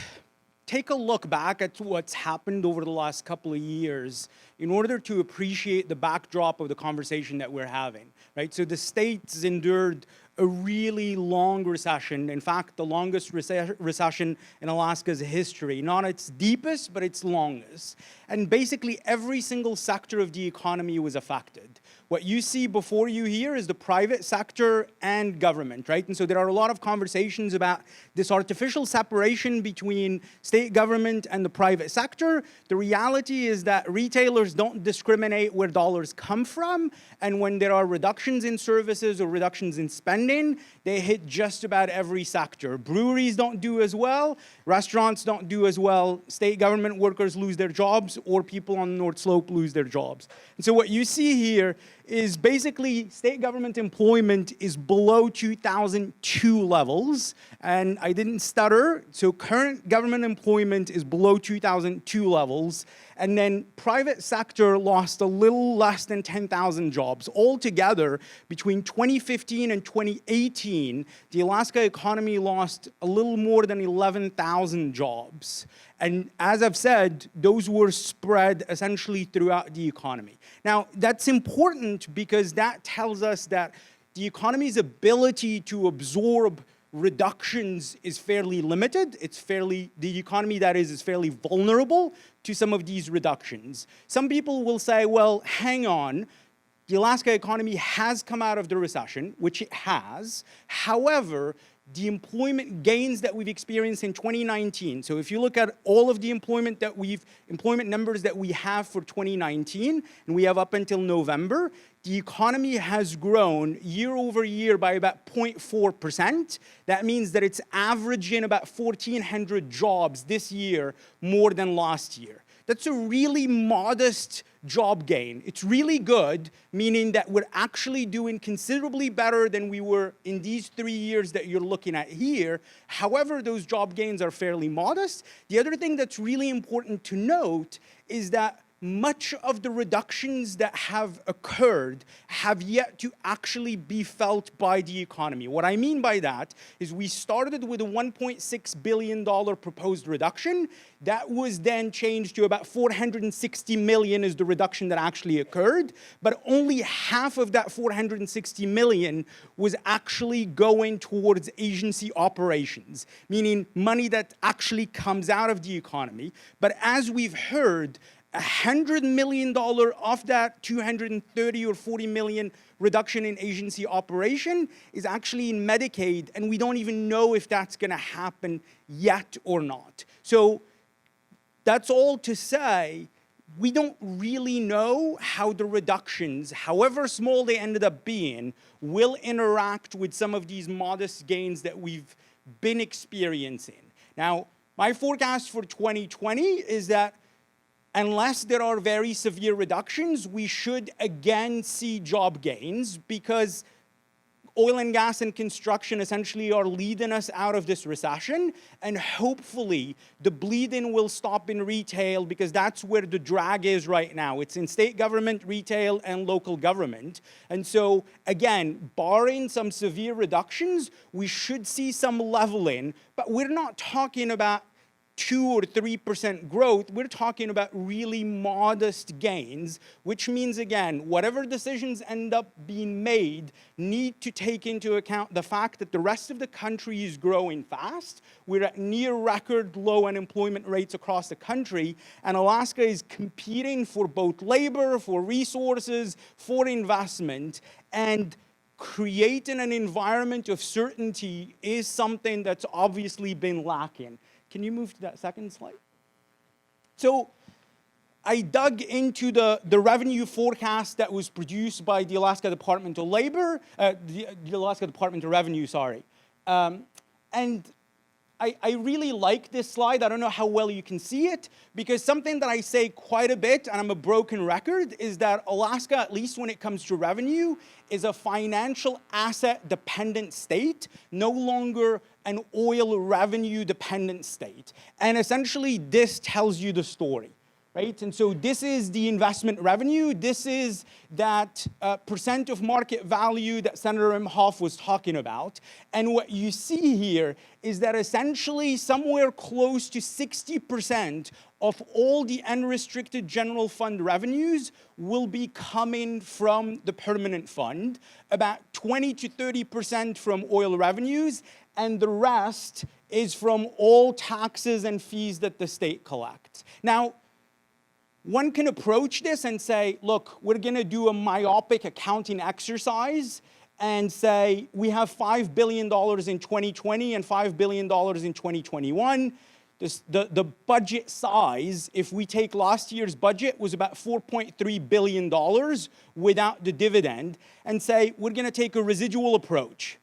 take a look back at what's happened over the last couple of years in order to appreciate the backdrop of the conversation that we're having, right? So the state's endured a really long recession. In fact, the longest recession in Alaska's history. Not its deepest, but its longest. And basically every single sector of the economy was affected. What you see before you here is the private sector and government, right? And so there are a lot of conversations about this artificial separation between state government and the private sector. The reality is that retailers don't discriminate where dollars come from, and when there are reductions in services or reductions in spending, they hit just about every sector. Breweries don't do as well, restaurants don't do as well, state government workers lose their jobs, or people on the North Slope lose their jobs. And so what you see here is basically state government employment is below 2002 levels, and I didn't stutter, so current government employment is below 2002 levels, and then private sector lost a little less than 10,000 jobs. Altogether, between 2015 and 2018, the Alaska economy lost a little more than 11,000 jobs. And as I've said, those were spread essentially throughout the economy. Now, that's important because that tells us that the economy's ability to absorb reductions is fairly limited. The economy, that is fairly vulnerable to some of these reductions. Some people will say, well, hang on, the Alaska economy has come out of the recession, which it has. However, the employment gains that we've experienced in 2019, so if you look at all of the employment numbers that we have for 2019, and we have up until November, the economy has grown year over year by about 0.4%. That means that it's averaging about 1,400 jobs this year more than last year. That's a really modest job gain. It's really good, meaning that we're actually doing considerably better than we were in these 3 years that you're looking at here. However, those job gains are fairly modest. The other thing that's really important to note is that much of the reductions that have occurred have yet to actually be felt by the economy. What I mean by that is we started with a $1.6 billion proposed reduction. That was then changed to about $460 million is the reduction that actually occurred, but only half of that $460 million was actually going towards agency operations, meaning money that actually comes out of the economy. But as we've heard, $100 million of that 230 or 40 million reduction in agency operation is actually in Medicaid, and we don't even know if that's going to happen yet or not. So that's all to say, we don't really know how the reductions, however small they ended up being, will interact with some of these modest gains that we've been experiencing. Now, my forecast for 2020 is that unless there are very severe reductions, we should again see job gains because oil and gas and construction essentially are leading us out of this recession, and hopefully the bleeding will stop in retail, because that's where the drag is right now. It's in state government, retail, and local government. And so, again, barring some severe reductions, we should see some leveling, but we're not talking about 2 or 3% growth, we're talking about really modest gains, which means, again, whatever decisions end up being made need to take into account the fact that the rest of the country is growing fast. We're at near record low unemployment rates across the country, and Alaska is competing for both labor, for resources, for investment, and creating an environment of certainty is something that's obviously been lacking. Can you move to that second slide? So I dug into the revenue forecast that was produced by the Alaska Department of Labor, the Alaska Department of Revenue, sorry. And I really like this slide. I don't know how well you can see it, because something that I say quite a bit, and I'm a broken record, is that Alaska, at least when it comes to revenue, is a financial asset dependent state, no longer an oil revenue dependent state. And essentially this tells you the story, right? And so this is the investment revenue. This is that percent of market value that Senator Imhof was talking about. And what you see here is that essentially somewhere close to 60% of all the unrestricted general fund revenues will be coming from the permanent fund, about 20 to 30% from oil revenues, and the rest is from all taxes and fees that the state collects. Now, one can approach this and say, look, we're going to do a myopic accounting exercise and say we have $5 billion in 2020 and $5 billion in 2021. The budget size, if we take last year's budget, was about $4.3 billion without the dividend, and say we're going to take a residual approach.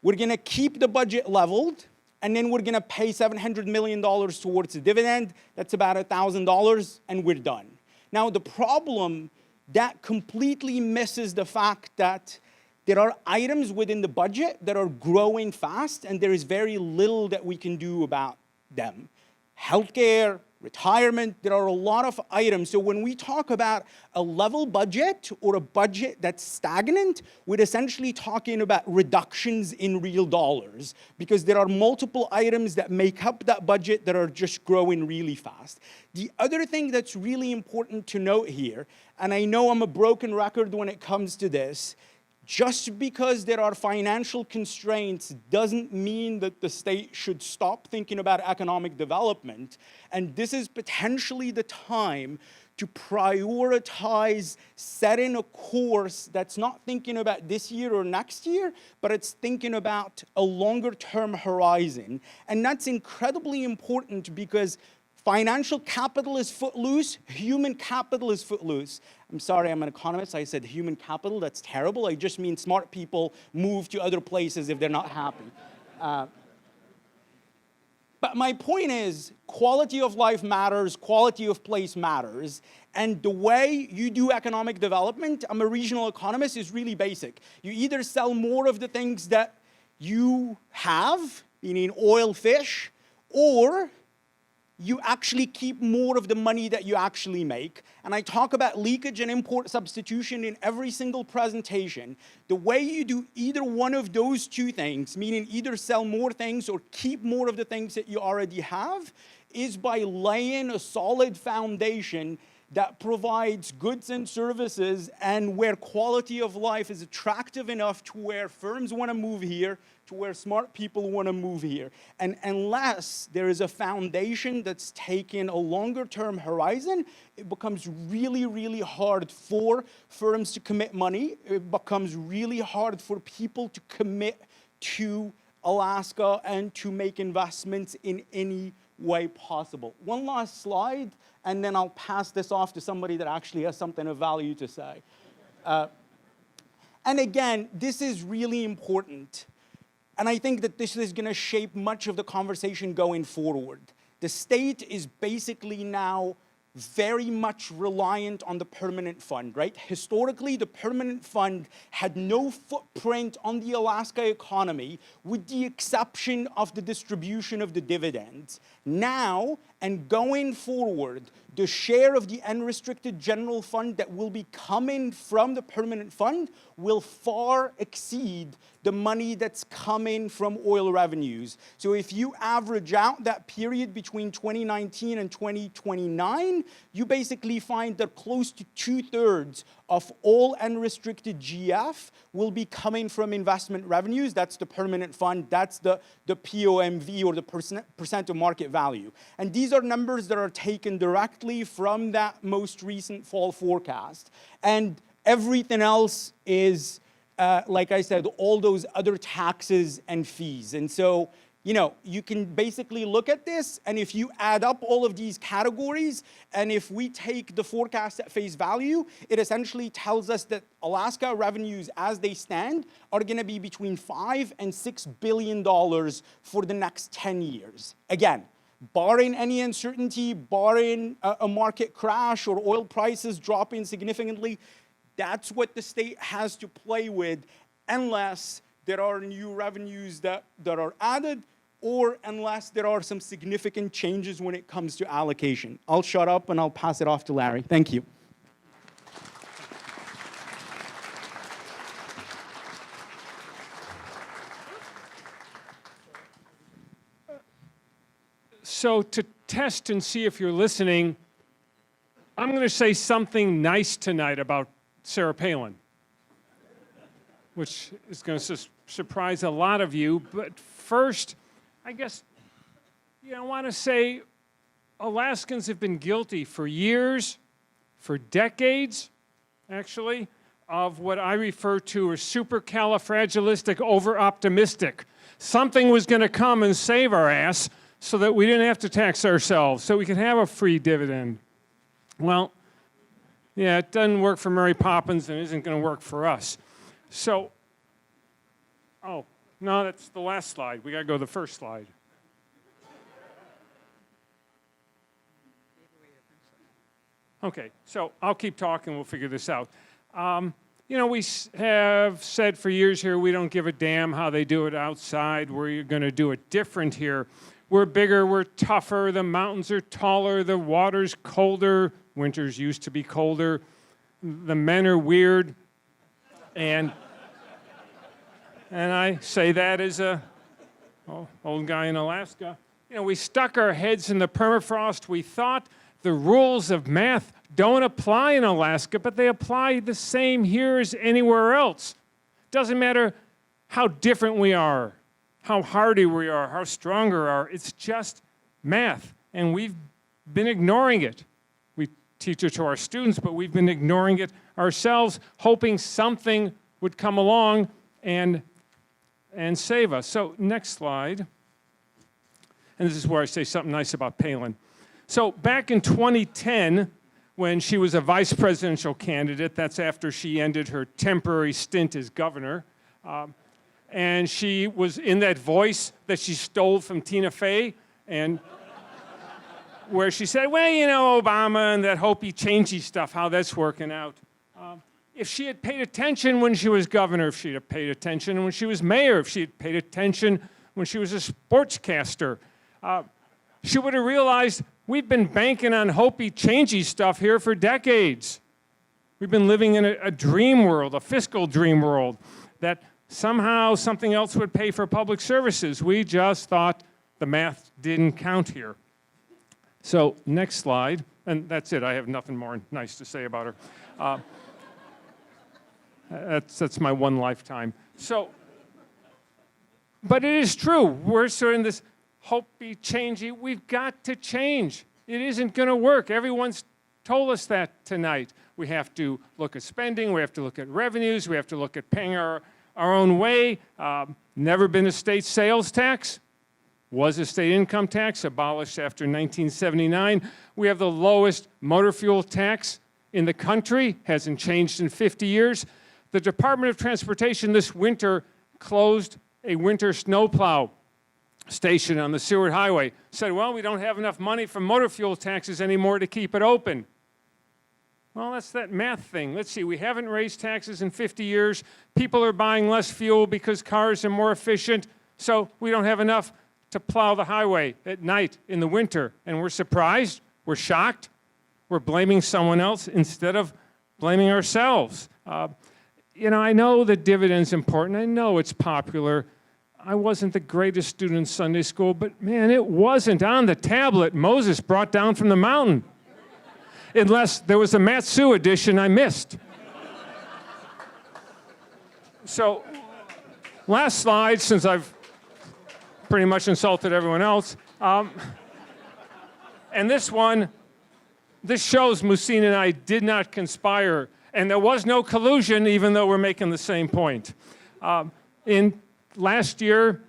We're going to keep the budget leveled, and then we're going to pay $700 million towards the dividend. That's about $1,000, and we're done. Now, the problem, that completely misses the fact that there are items within the budget that are growing fast, and there is very little that we can do about them. Healthcare, retirement, there are a lot of items. So when we talk about a level budget or a budget that's stagnant, we're essentially talking about reductions in real dollars, because there are multiple items that make up that budget that are just growing really fast. The other thing that's really important to note here, and I know I'm a broken record when it comes to this, just because there are financial constraints doesn't mean that the state should stop thinking about economic development. And this is potentially the time to prioritize setting a course that's not thinking about this year or next year, but it's thinking about a longer-term horizon. And that's incredibly important, because financial capital is footloose, human capital is footloose. I'm sorry, I'm an economist. I said human capital, that's terrible. I just mean smart people move to other places if they're not happy. But my point is, quality of life matters, quality of place matters, and the way you do economic development, I'm a regional economist, is really basic. You either sell more of the things that you have, meaning oil, fish, or you actually keep more of the money that you actually make. And I talk about leakage and import substitution in every single presentation. The way you do either one of those two things, meaning either sell more things or keep more of the things that you already have, is by laying a solid foundation that provides goods and services, and where quality of life is attractive enough to where firms want to move here, to where smart people want to move here. And unless there is a foundation that's taken a longer-term horizon, it becomes really, really hard for firms to commit money. It becomes really hard for people to commit to Alaska and to make investments in any way possible. One last slide, and then I'll pass this off to somebody that actually has something of value to say. And again, this is really important. And I think that this is going to shape much of the conversation going forward. The state is basically now very much reliant on the permanent fund, right? Historically, the permanent fund had no footprint on the Alaska economy with the exception of the distribution of the dividends. Now, and going forward, the share of the unrestricted general fund that will be coming from the permanent fund will far exceed the money that's coming from oil revenues. So if you average out that period between 2019 and 2029, you basically find that close to 2/3 of all unrestricted GF will be coming from investment revenues. That's the permanent fund, that's the POMV, or the percent of market value. And these are numbers that are taken directly from that most recent fall forecast. And everything else is, like I said, all those other taxes and fees. And so, you know, you can basically look at this, and if you add up all of these categories, and if we take the forecast at face value, it essentially tells us that Alaska revenues as they stand are gonna be between $5 and $6 billion for the next 10 years. Again, barring any uncertainty, barring a market crash or oil prices dropping significantly, that's what the state has to play with, unless there are new revenues that are added, or unless there are some significant changes when it comes to allocation. I'll shut up and I'll pass it off to Larry. Thank you. So to test and see if you're listening, I'm going to say something nice tonight about Sarah Palin, which is going to surprise a lot of you. But first, I guess, I want to say Alaskans have been guilty for years, for decades, actually, of what I refer to as supercalifragilistic over-optimistic. Something was going to come and save our ass so that we didn't have to tax ourselves, so we could have a free dividend. Well, yeah, it doesn't work for Mary Poppins and isn't going to work for us. So, oh, no, that's the last slide. We got to go to the first slide. Okay, so I'll keep talking. We'll figure this out. You know, we have said for years here we don't give a damn how they do it outside. We're going to do it different here. We're bigger, we're tougher, the mountains are taller, the water's colder, winters used to be colder, the men are weird, and I say that as a old guy in Alaska. You know, we stuck our heads in the permafrost. We thought the rules of math don't apply in Alaska, but they apply the same here as anywhere else. Doesn't matter how different we are, how hardy we are, how strong we are. It's just math, and we've been ignoring it. We teach it to our students, but we've been ignoring it ourselves, hoping something would come along and save us. So next slide. And this is where I say something nice about Palin. So back in 2010, when she was a vice presidential candidate, that's after she ended her temporary stint as governor, and she was in that voice that she stole from Tina Fey, and where she said, well, you know, Obama and that hopey-changey stuff, how that's working out. If she had paid attention when she was governor, if she had paid attention when she was mayor, if she had paid attention when she was a sportscaster, she would have realized we've been banking on hopey-changey stuff here for decades. We've been living in a dream world, a fiscal dream world, that somehow something else would pay for public services. We just thought the math didn't count here. So next slide, and that's it. I have nothing more nice to say about her. That's my one lifetime. So, but it is true. We're sort of in this hopey-changey. We've got to change. It isn't going to work. Everyone's told us that tonight. We have to look at spending. We have to look at revenues. We have to look at paying our own way. Never been a state sales tax. Was a state income tax, abolished after 1979. We have the lowest motor fuel tax in the country. Hasn't changed in 50 years. The Department of Transportation this winter closed a winter snowplow station on the Seward Highway. Said, well, we don't have enough money from motor fuel taxes anymore to keep it open. Well, that's that math thing. Let's see, we haven't raised taxes in 50 years. People are buying less fuel because cars are more efficient, so we don't have enough to plow the highway at night in the winter. And we're surprised, we're shocked, we're blaming someone else instead of blaming ourselves. You know, I know that dividend's important. I know it's popular. I wasn't the greatest student in Sunday school, but man, it wasn't on the tablet Moses brought down from the mountain. Unless there was a Matsu edition I missed. So, last slide, since I've pretty much insulted everyone else. And this one, this shows Mouhcine and I did not conspire, and there was no collusion, even though we're making the same point. In last year,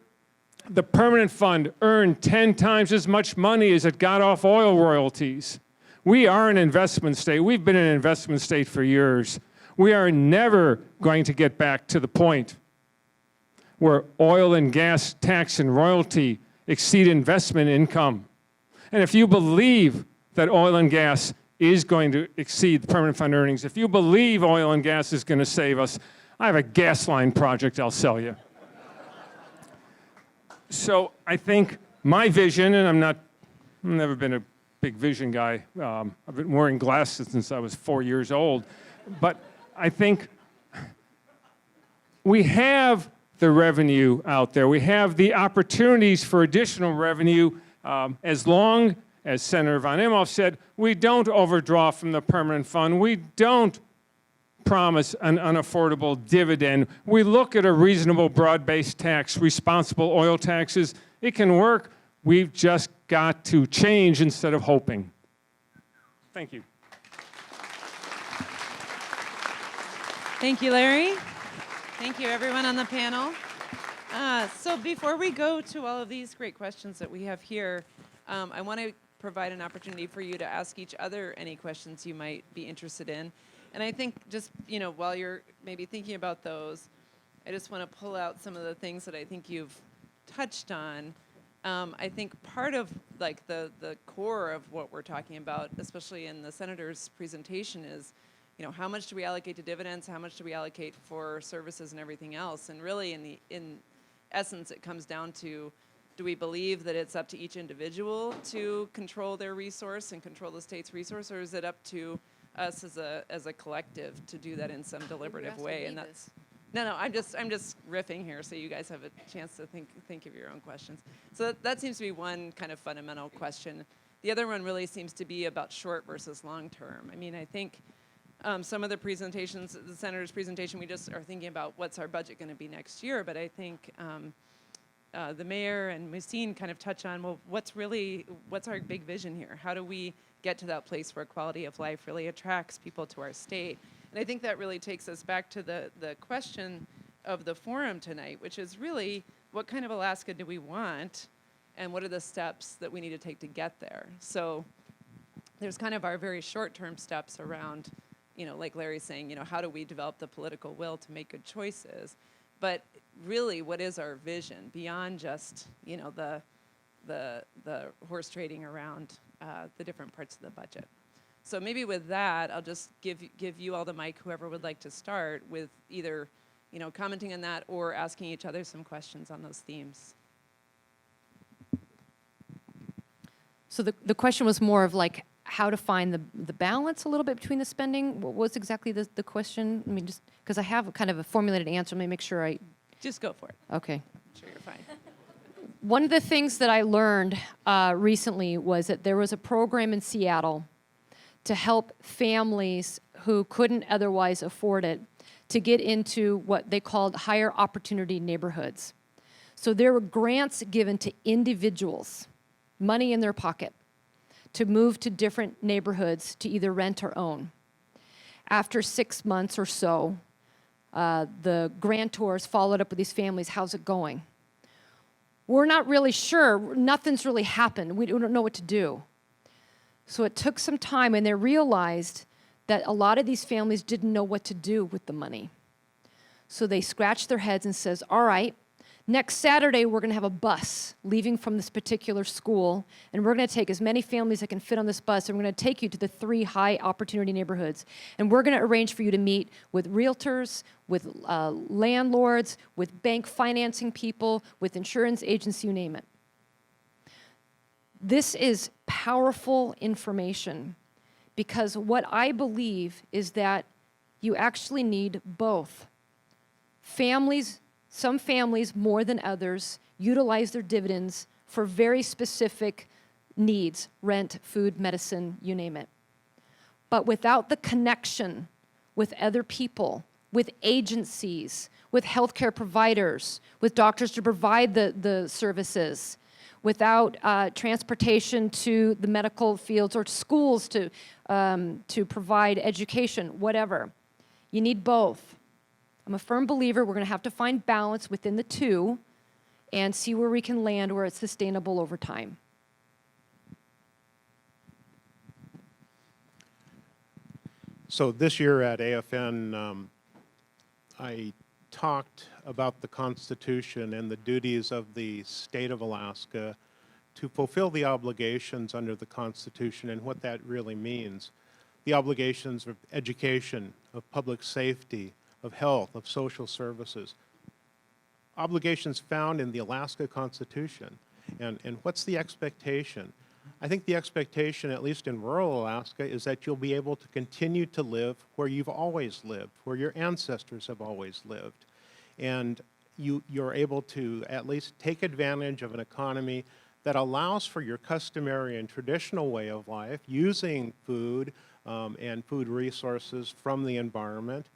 the permanent fund earned 10 times as much money as it got off oil royalties. We are an investment state. We've been an investment state for years. We are never going to get back to the point where oil and gas tax and royalty exceed investment income. And if you believe that oil and gas is going to exceed the permanent fund earnings, if you believe oil and gas is going to save us, I have a gas line project I'll sell you. So I think my vision, and I've never been a big vision guy. I've been wearing glasses since I was 4 years old. But I think we have the revenue out there. We have the opportunities for additional revenue as long as Senator von Imhof said, we don't overdraw from the permanent fund. We don't promise an unaffordable dividend. We look at a reasonable broad-based tax, responsible oil taxes. It can work. We've just got to change instead of hoping. Thank you. Thank you, Larry. Thank you, everyone on the panel. So before we go to all of these great questions that we have here, I want to provide an opportunity for you to ask each other any questions you might be interested in. And I think just, you know, while you're maybe thinking about those, I just want to pull out some of the things that I think you've touched on. I think part of like the core of what we're talking about, especially in the senator's presentation, is, you know, how much do we allocate to dividends? How much do we allocate for services and everything else? And really, in essence, it comes down to, do we believe that it's up to each individual to control their resource and control the state's resource, or is it up to us as a collective to do that in some deliberative way? And that's no, I'm just riffing here, so you guys have a chance to think of your own questions. So that seems to be one kind of fundamental question. The other one really seems to be about short versus long term. I mean, I think some of the presentations, the senator's presentation, we just are thinking about what's our budget going to be next year. But I think the mayor and Mouhcine kind of touch on, well, what's our big vision here? How do we get to that place where quality of life really attracts people to our state? And I think that really takes us back to the question of the forum tonight, which is really, what kind of Alaska do we want, and what are the steps that we need to take to get there? So there's kind of our very short-term steps around, you know, like Larry's saying, you know, how do we develop the political will to make good choices? But really, what is our vision beyond just, you know, the horse trading around the different parts of the budget? So maybe with that, I'll just give you all the mic, whoever would like to start with either, you know, commenting on that or asking each other some questions on those themes. So the question was more of like how to find the balance a little bit between the spending. What was exactly the question? I mean, just because I have kind of a formulated answer, let me make sure I... Just go for it. Okay. I'm sure you're fine. One of the things that I learned recently was that there was a program in Seattle to help families who couldn't otherwise afford it to get into what they called higher opportunity neighborhoods. So there were grants given to individuals, money in their pocket, to move to different neighborhoods to either rent or own. After 6 months or so, the grantors followed up with these families. How's it going? We're not really sure. Nothing's really happened. We don't know what to do. So it took some time, and they realized that a lot of these families didn't know what to do with the money. So they scratched their heads and says, all right, Next Saturday, we're going to have a bus leaving from this particular school, and we're going to take as many families that can fit on this bus, and we're going to take you to the 3 high-opportunity neighborhoods. And we're going to arrange for you to meet with realtors, with landlords, with bank financing people, with insurance agents, you name it. This is powerful information because what I believe is that you actually need both. Families, some families more than others, utilize their dividends for very specific needs, rent, food, medicine, you name it. But without the connection with other people, with agencies, with healthcare providers, with doctors to provide the services, without transportation to the medical fields or schools to provide education, whatever. You need both. I'm a firm believer we're going to have to find balance within the two and see where we can land where it's sustainable over time. So this year at AFN, I talked about the Constitution and the duties of the state of Alaska to fulfill the obligations under the Constitution and what that really means. The obligations of education, of public safety, of health, of social services. Obligations found in the Alaska Constitution. And what's the expectation? I think the expectation, at least in rural Alaska, is that you'll be able to continue to live where you've always lived, where your ancestors have always lived. And you're able to at least take advantage of an economy that allows for your customary and traditional way of life, using food and food resources from the environment,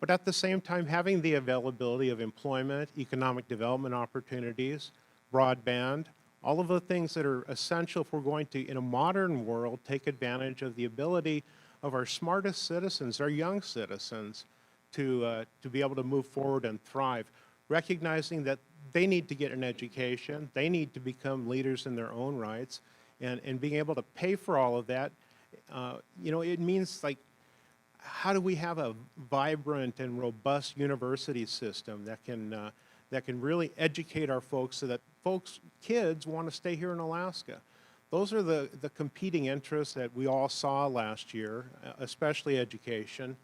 but at the same time having the availability of employment, economic development opportunities, broadband, all of the things that are essential if we're going to, in a modern world, take advantage of the ability of our smartest citizens, our young citizens, to be able to move forward and thrive, recognizing that they need to get an education, they need to become leaders in their own rights, and being able to pay for all of that. It means, like, how do we have a vibrant and robust university system that can really educate our folks so that kids want to stay here in Alaska? Those are the competing interests that we all saw last year, especially education.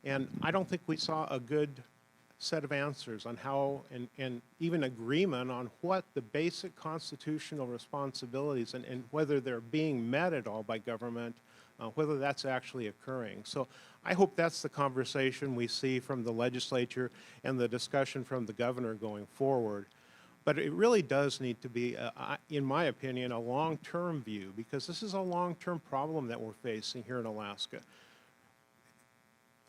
And I don't think we saw a good set of answers on how, and even agreement on what the basic constitutional responsibilities and whether they're being met at all by government, whether that's actually occurring. So I hope that's the conversation we see from the legislature and the discussion from the governor going forward. But it really does need to be, in my opinion, a long-term view, because this is a long-term problem that we're facing here in Alaska.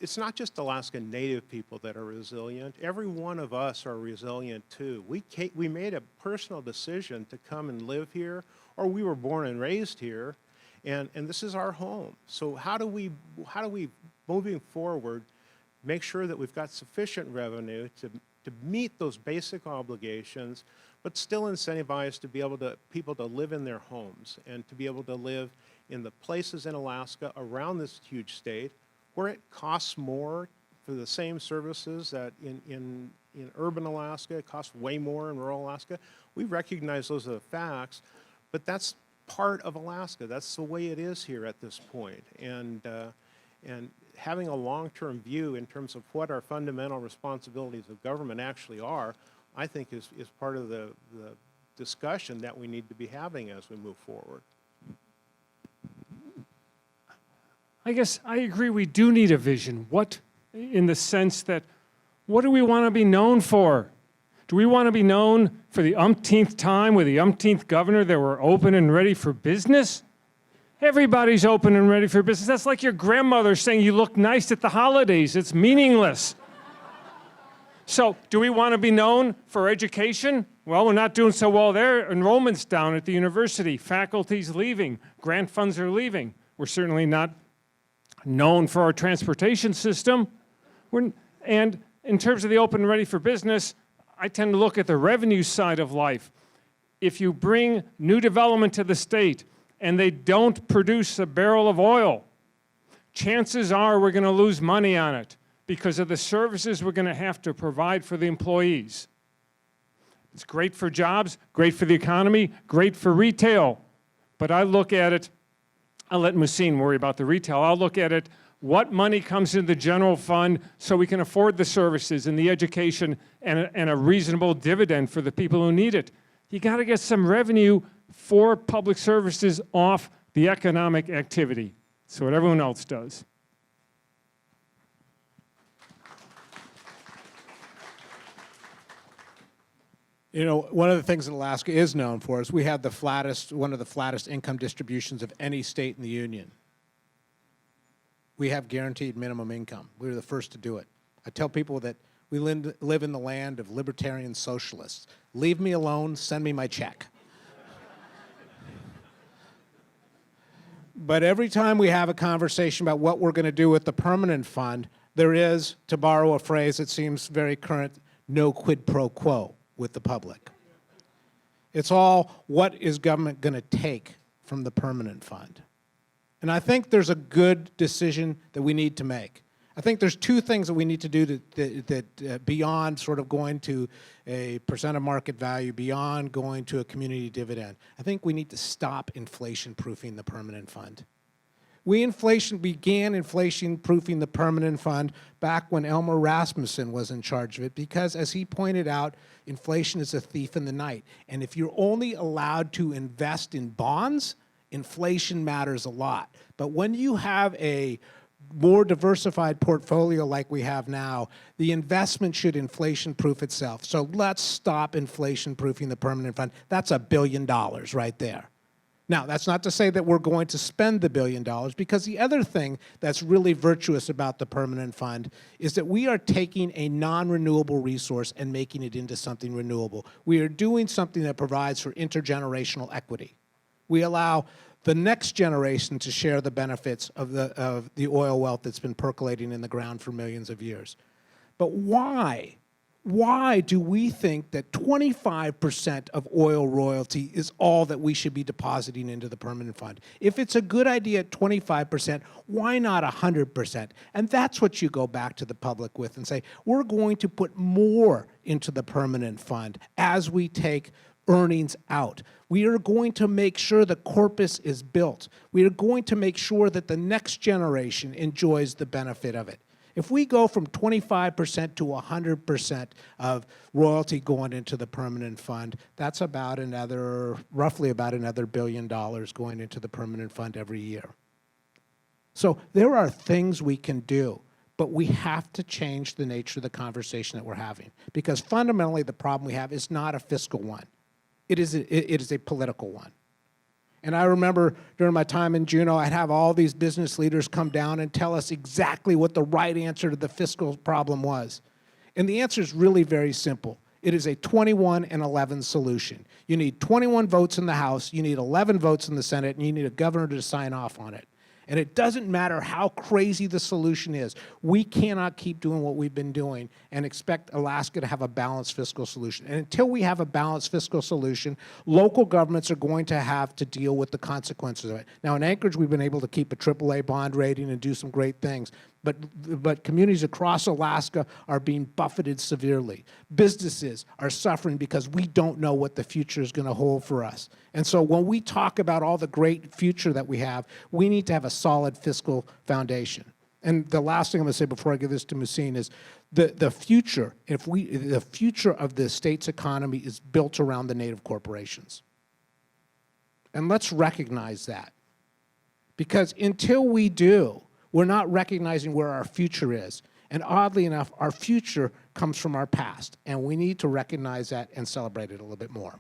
It's not just Alaska Native people that are resilient. Every one of us are resilient too. We made a personal decision to come and live here, or we were born and raised here, and this is our home. So how do we, moving forward, make sure that we've got sufficient revenue to meet those basic obligations, but still incentivize to be able to people to live in their homes and to be able to live in the places in Alaska around this huge state where it costs more for the same services that in urban Alaska, it costs way more in rural Alaska. We recognize those are the facts, but that's part of Alaska. That's the way it is here at this point. And having a long-term view in terms of what our fundamental responsibilities of government actually are, I think is part of the discussion that we need to be having as we move forward. I guess I agree we do need a vision. In the sense that, what do we want to be known for? Do we want to be known for the umpteenth time with the umpteenth governor that we're open and ready for business? Everybody's open and ready for business. That's like your grandmother saying you look nice at the holidays. It's meaningless. So, do we want to be known for education? Well, we're not doing so well there. Enrollment's down at the university. Faculty's leaving. Grant funds are leaving. We're certainly not known for our transportation system. And in terms of the open and ready for business, I tend to look at the revenue side of life. If you bring new development to the state and they don't produce a barrel of oil, chances are we're going to lose money on it because of the services we're going to have to provide for the employees. It's great for jobs, great for the economy, great for retail. But I look at it, I'll let Mouhcine worry about the retail. I'll look at it, what money comes into the general fund so we can afford the services and the education and a reasonable dividend for the people who need it. You got to get some revenue for public services off the economic activity. That's what everyone else does. You know, one of the things that Alaska is known for is we have the flattest, one of the flattest income distributions of any state in the union. We have guaranteed minimum income. We were the first to do it. I tell people that we live in the land of libertarian socialists. Leave me alone, send me my check. But every time we have a conversation about what we're going to do with the permanent fund, there is, to borrow a phrase that seems very current, no quid pro quo with the public. It's all, what is government going to take from the permanent fund? And I think there's a good decision that we need to make. I think there's two things that we need to do that beyond sort of going to a percent of market value, beyond going to a community dividend. I think we need to stop inflation-proofing the permanent fund. We began inflation-proofing the permanent fund back when Elmer Rasmussen was in charge of it because, as he pointed out, inflation is a thief in the night. And if you're only allowed to invest in bonds, inflation matters a lot. But when you have a more diversified portfolio like we have now, the investment should inflation-proof itself. So let's stop inflation-proofing the permanent fund. That's $1 billion right there. Now, that's not to say that we're going to spend the $1 billion, because the other thing that's really virtuous about the permanent fund is that we are taking a non-renewable resource and making it into something renewable. We are doing something that provides for intergenerational equity. We allow the next generation to share the benefits of the oil wealth that's been percolating in the ground for millions of years. But why? Why do we think that 25% of oil royalty is all that we should be depositing into the permanent fund? If it's a good idea at 25%, why not 100%? And that's what you go back to the public with and say, we're going to put more into the permanent fund as we take earnings out. We are going to make sure the corpus is built. We are going to make sure that the next generation enjoys the benefit of it. If we go from 25% to 100% of royalty going into the permanent fund, that's about roughly about another $1 billion going into the permanent fund every year. So there are things we can do, but we have to change the nature of the conversation that we're having, because fundamentally the problem we have is not a fiscal one. It is a political one. And I remember during my time in Juneau, I'd have all these business leaders come down and tell us exactly what the right answer to the fiscal problem was. And the answer is really very simple. It is a 21 and 11 solution. You need 21 votes in the House, you need 11 votes in the Senate, and you need a governor to sign off on it. And it doesn't matter how crazy the solution is. We cannot keep doing what we've been doing and expect Alaska to have a balanced fiscal solution. And until we have a balanced fiscal solution, local governments are going to have to deal with the consequences of it. Now, in Anchorage, we've been able to keep a AAA bond rating and do some great things. But communities across Alaska are being buffeted severely. Businesses are suffering because we don't know what the future is going to hold for us. And so when we talk about all the great future that we have, we need to have a solid fiscal foundation. And the last thing I'm going to say before I give this to Mouhcine is the future of the state's economy is built around the native corporations. And let's recognize that. Because until we do, we're not recognizing where our future is. And oddly enough, our future comes from our past. And we need to recognize that and celebrate it a little bit more.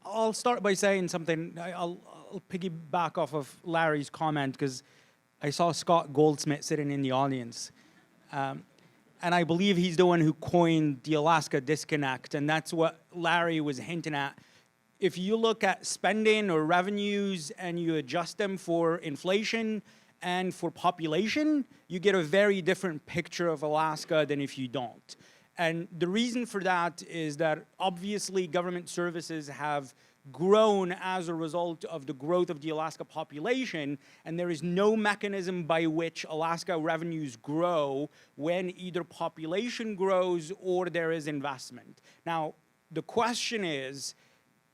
I'll start by saying something. I'll piggyback off of Larry's comment, because I saw Scott Goldsmith sitting in the audience. And I believe he's the one who coined the Alaska disconnect, and that's what Larry was hinting at. If you look at spending or revenues and you adjust them for inflation and for population, you get a very different picture of Alaska than if you don't. And the reason for that is that obviously government services have grown as a result of the growth of the Alaska population, and there is no mechanism by which Alaska revenues grow when either population grows or there is investment. Now, the question is,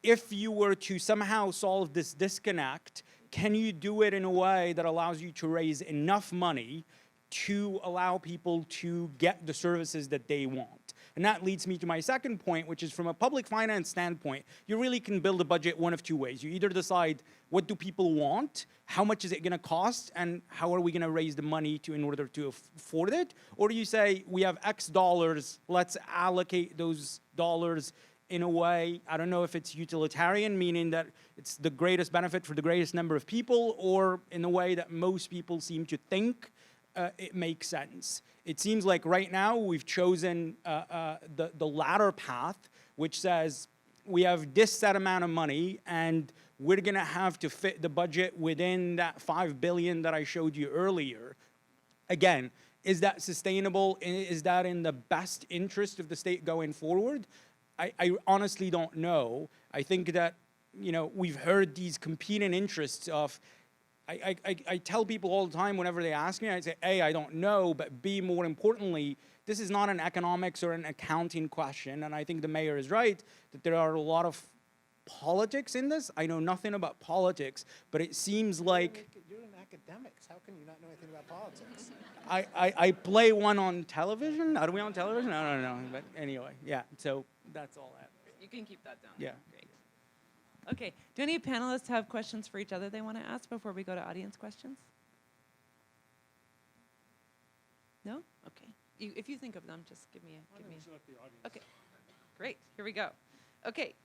if you were to somehow solve this disconnect, can you do it in a way that allows you to raise enough money to allow people to get the services that they want? And that leads me to my second point, which is from a public finance standpoint, you really can build a budget one of two ways. You either decide what do people want, how much is it going to cost, and how are we going to raise the money in order to afford it, or you say we have X dollars, let's allocate those dollars in a way, I don't know if it's utilitarian, meaning that it's the greatest benefit for the greatest number of people, or in a way that most people seem to think it makes sense. It seems like right now we've chosen the latter path, which says we have this set amount of money and we're going to have to fit the budget within that $5 billion that I showed you earlier. Again, is that sustainable? Is that in the best interest of the state going forward? I honestly don't know. I think that, you know, we've heard these competing interests of, I tell people all the time whenever they ask me, I say, A, I don't know, but B, more importantly, this is not an economics or an accounting question, and I think the mayor is right that there are a lot of politics in this. I know nothing about politics, but it seems like... You're in academics. How can you not know anything about politics? I play one on television. Are we on television? I don't know. But anyway, yeah, so that's all that. You can keep that down. Yeah. Great. Okay. Do any panelists have questions for each other they want to ask before we go to audience questions? No? Okay. If you think of them, just give me a... Okay. Great. Here we go. Okay.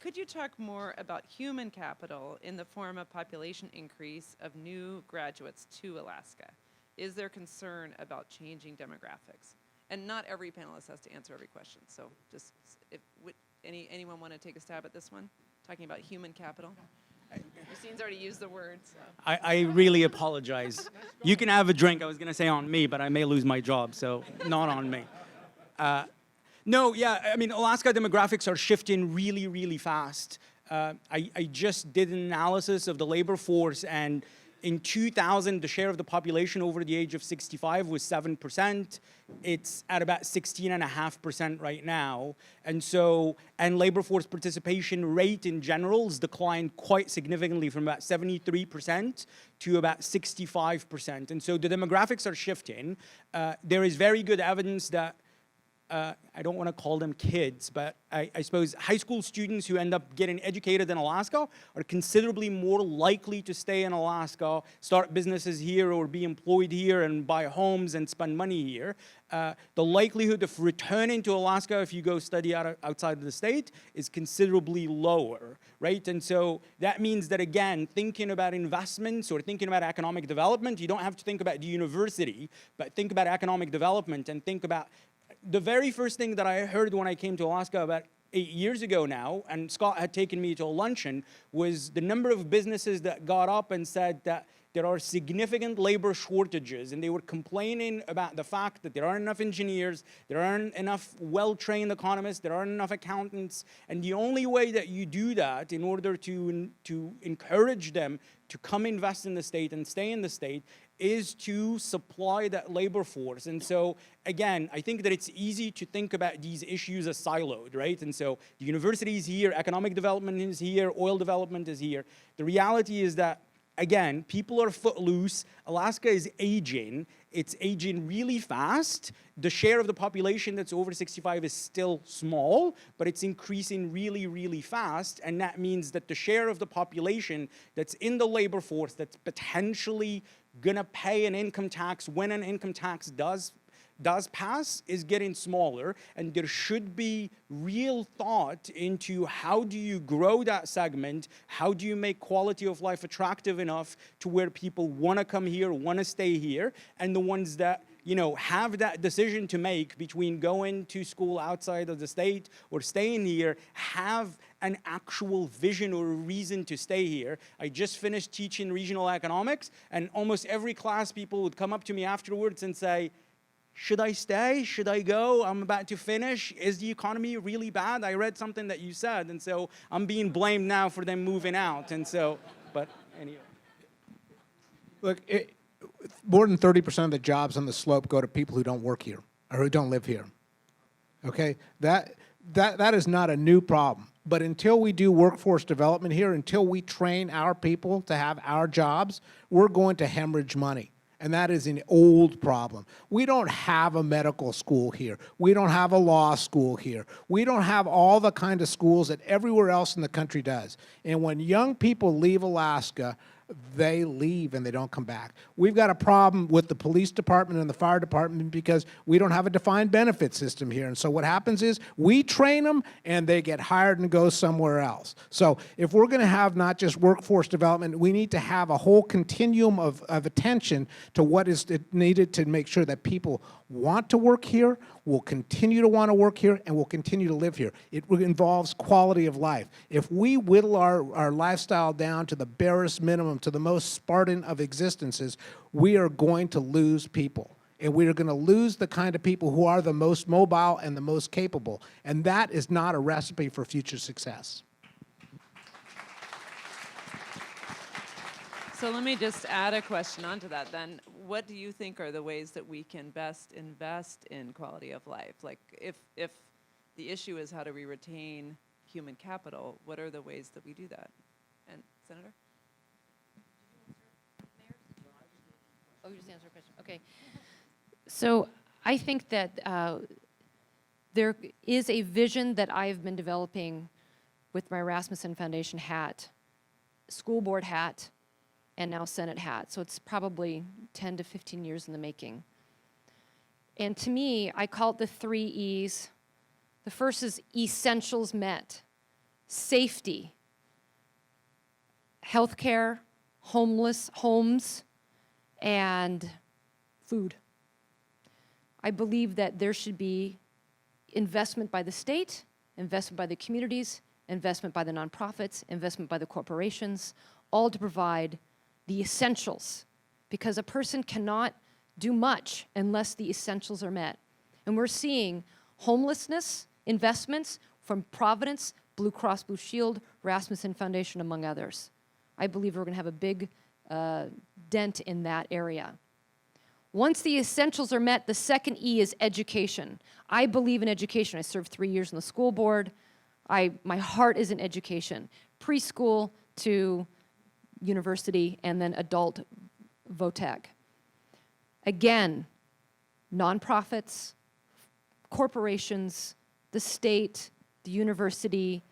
Could you talk more about human capital in the form of population increase of new graduates to Alaska? Is there concern about changing demographics? And not every panelist has to answer every question. So just, if anyone want to take a stab at this one? Talking about human capital? Mouhcine's already used the word. So. I really apologize. You can have a drink. I was going to say on me, but I may lose my job, so not on me. No, yeah, I mean, Alaska demographics are shifting really, really fast. I just did an analysis of the labor force, and in 2000, the share of the population over the age of 65 was 7%. It's at about 16.5% right now. And so, and labor force participation rate in general has declined quite significantly from about 73% to about 65%. And so the demographics are shifting. There is very good evidence that I don't want to call them kids, but I suppose high school students who end up getting educated in Alaska are considerably more likely to stay in Alaska, start businesses here or be employed here and buy homes and spend money here. The likelihood of returning to Alaska if you go study outside of the state is considerably lower, right? And so that means that, again, thinking about investments or thinking about economic development, you don't have to think about the university, but think about economic development and think about the very first thing that I heard when I came to Alaska about 8 years ago now, and Scott had taken me to a luncheon, was the number of businesses that got up and said that there are significant labor shortages, and they were complaining about the fact that there aren't enough engineers, there aren't enough well-trained economists, there aren't enough accountants, and the only way that you do that in order to encourage them to come invest in the state and stay in the state is to supply that labor force. And so, again, I think that it's easy to think about these issues as siloed, right? And so the university is here, economic development is here, oil development is here. The reality is that, again, people are footloose. Alaska is aging. It's aging really fast. The share of the population that's over 65 is still small, but it's increasing really, really fast. And that means that the share of the population that's in the labor force that's potentially gonna pay an income tax when an income tax does pass is getting smaller, and there should be real thought into how do you grow that segment, how do you make quality of life attractive enough to where people want to come here, want to stay here, and the ones that, you know, have that decision to make between going to school outside of the state or staying here, have an actual vision or reason to stay here. I just finished teaching regional economics, and almost every class people would come up to me afterwards and say, should I stay? Should I go? I'm about to finish. Is the economy really bad? I read something that you said, and so I'm being blamed now for them moving out. And so, but anyway. Look, more than 30% of the jobs on the slope go to people who don't work here or who don't live here. Okay, that is not a new problem. But until we do workforce development here, until we train our people to have our jobs, we're going to hemorrhage money. And that is an old problem. We don't have a medical school here. We don't have a law school here. We don't have all the kind of schools that everywhere else in the country does. And when young people leave Alaska, they leave and they don't come back. We've got a problem with the police department and the fire department because we don't have a defined benefit system here. And so what happens is we train them and they get hired and go somewhere else. So if we're going to have not just workforce development, we need to have a whole continuum of attention to what is needed to make sure that people want to work here, will continue to want to work here, and will continue to live here. It involves quality of life. If we whittle our lifestyle down to the barest minimum, to the most Spartan of existences, we are going to lose people. And we are going to lose the kind of people who are the most mobile and the most capable. And that is not a recipe for future success. So let me just add a question onto that then. What do you think are the ways that we can best invest in quality of life? Like if the issue is how do we retain human capital, what are the ways that we do that? And Senator? Oh, you just answer a question. Okay. So I think that there is a vision that I've been developing with my Rasmussen Foundation hat, school board hat, and now Senate hat. So it's probably 10 to 15 years in the making. And to me, I call it the 3 E's. The first is essentials met: safety, healthcare, homes, and food. I believe that there should be investment by the state, investment by the communities, investment by the nonprofits, investment by the corporations, all to provide the essentials, because a person cannot do much unless the essentials are met. And we're seeing homelessness investments from Providence, Blue Cross Blue Shield, Rasmussen Foundation, among others. I believe we're going to have a big dent in that area. Once the essentials are met, the second E is education. I believe in education. I served 3 years on the school board. My heart is in education, preschool to university, and then adult VOTEC. Again, nonprofits, corporations, the state, the university.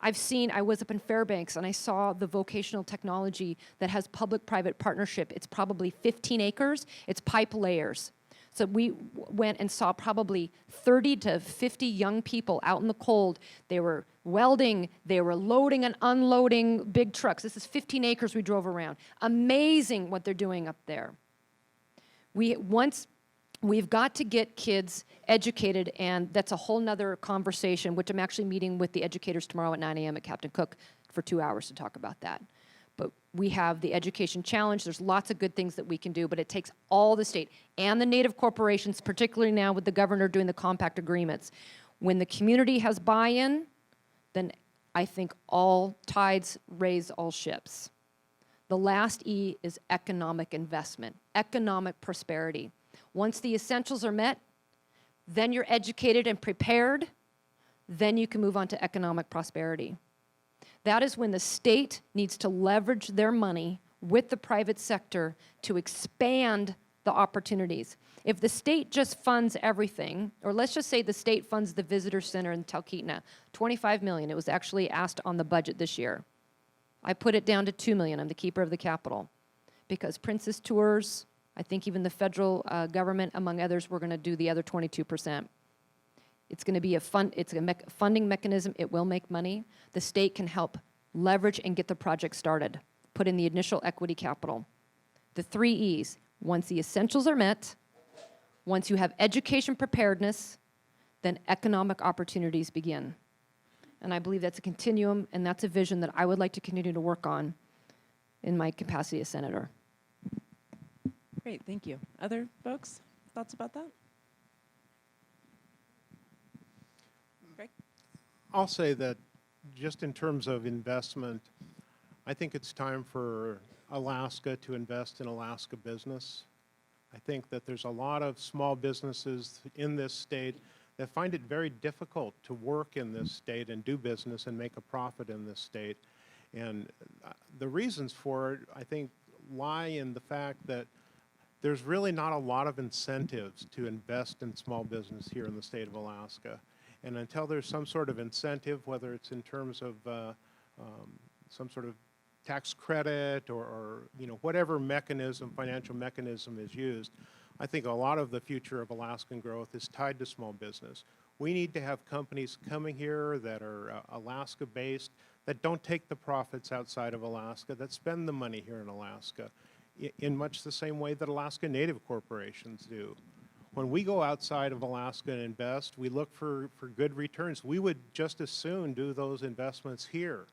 I was up in Fairbanks and I saw the vocational technology that has public-private partnership. It's probably 15 acres. It's pipe layers. So we went and saw probably 30 to 50 young people out in the cold. They were welding, they were loading and unloading big trucks. This is 15 acres we drove around. Amazing what they're doing up there. We've got to get kids educated, and that's a whole nother conversation, which I'm actually meeting with the educators tomorrow at 9 a.m. at Captain Cook for 2 hours to talk about that. But we have the education challenge. There's lots of good things that we can do, but it takes all the state and the native corporations, particularly now with the governor doing the compact agreements. When the community has buy-in, then I think all tides raise all ships. The last E is economic investment, economic prosperity. Once the essentials are met, then you're educated and prepared, then you can move on to economic prosperity. That is when the state needs to leverage their money with the private sector to expand the opportunities. If the state just funds everything, or let's just say the state funds the visitor center in Talkeetna, $25 million. It was actually asked on the budget this year. I put it down to $2 million. I'm the keeper of the capital. Because Princess Tours, I think even the federal government, among others, we're going to do the other 22%. It's going to be a funding mechanism. It will make money. The state can help leverage and get the project started, put in the initial equity capital. The 3 E's: once the essentials are met, once you have education preparedness, then economic opportunities begin. And I believe that's a continuum, and that's a vision that I would like to continue to work on in my capacity as senator. Great, thank you. Other folks, thoughts about that? I'll say that just in terms of investment, I think it's time for Alaska to invest in Alaska business. I think that there's a lot of small businesses in this state that find it very difficult to work in this state and do business and make a profit in this state. And the reasons for it, I think, lie in the fact that there's really not a lot of incentives to invest in small business here in the state of Alaska. And until there's some sort of incentive, whether it's in terms of some sort of tax credit or whatever mechanism, financial mechanism is used, I think a lot of the future of Alaskan growth is tied to small business. We need to have companies coming here that are Alaska-based, that don't take the profits outside of Alaska, that spend the money here in Alaska in much the same way that Alaska Native corporations do. When we go outside of Alaska and invest, we look for good returns. We would just as soon do those investments here,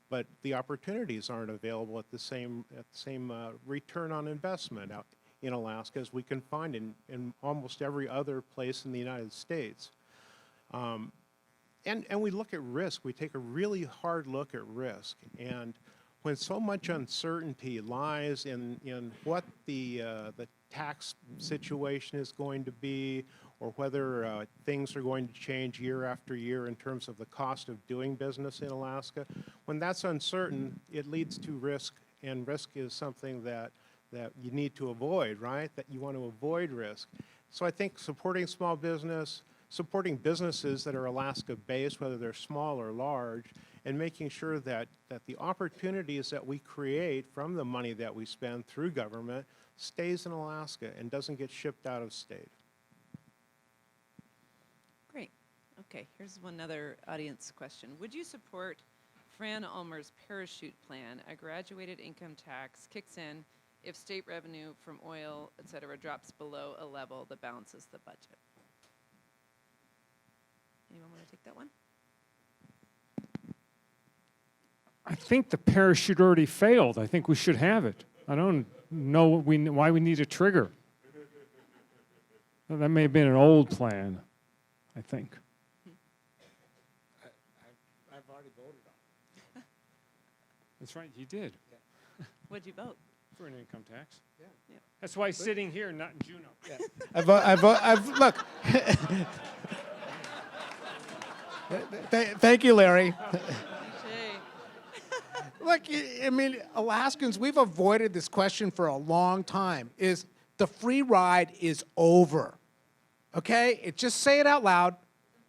but the opportunities aren't available at the same return on investment out in Alaska as we can find in almost every other place in the United States. And we look at risk. We take a really hard look at risk. And when so much uncertainty lies in what the tax situation is going to be, or whether things are going to change year after year in terms of the cost of doing business in Alaska, when that's uncertain, it leads to risk, and risk is something that you need to avoid, right? That you want to avoid risk. So I think supporting small business, supporting businesses that are Alaska-based, whether they're small or large, and making sure that the opportunities that we create from the money that we spend through government stays in Alaska and doesn't get shipped out of state. Great. Okay, here's one other audience question. Would you support Fran Ulmer's parachute plan? A graduated income tax kicks in if state revenue from oil, et cetera, drops below a level that balances the budget. Anyone want to take that one? I think the parachute already failed. I think we should have it. I don't know why we need a trigger. That may have been an old plan, I think. I've already voted on it. That's right, you did. What'd you vote? For an income tax. Yeah. That's why he's sitting here, not in Juneau. Yeah. Look. Thank you, Larry. Look, I mean, Alaskans, we've avoided this question for a long time. Is the free ride is over, okay? Just say it out loud.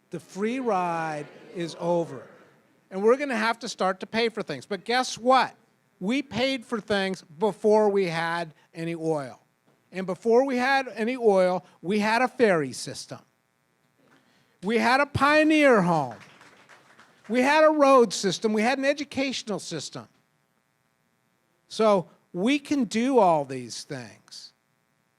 The free ride is over. And we're going to have to start to pay for things. But guess what? We paid for things before we had any oil. And before we had any oil, we had a ferry system. We had a pioneer home. We had a road system. We had an educational system. So we can do all these things.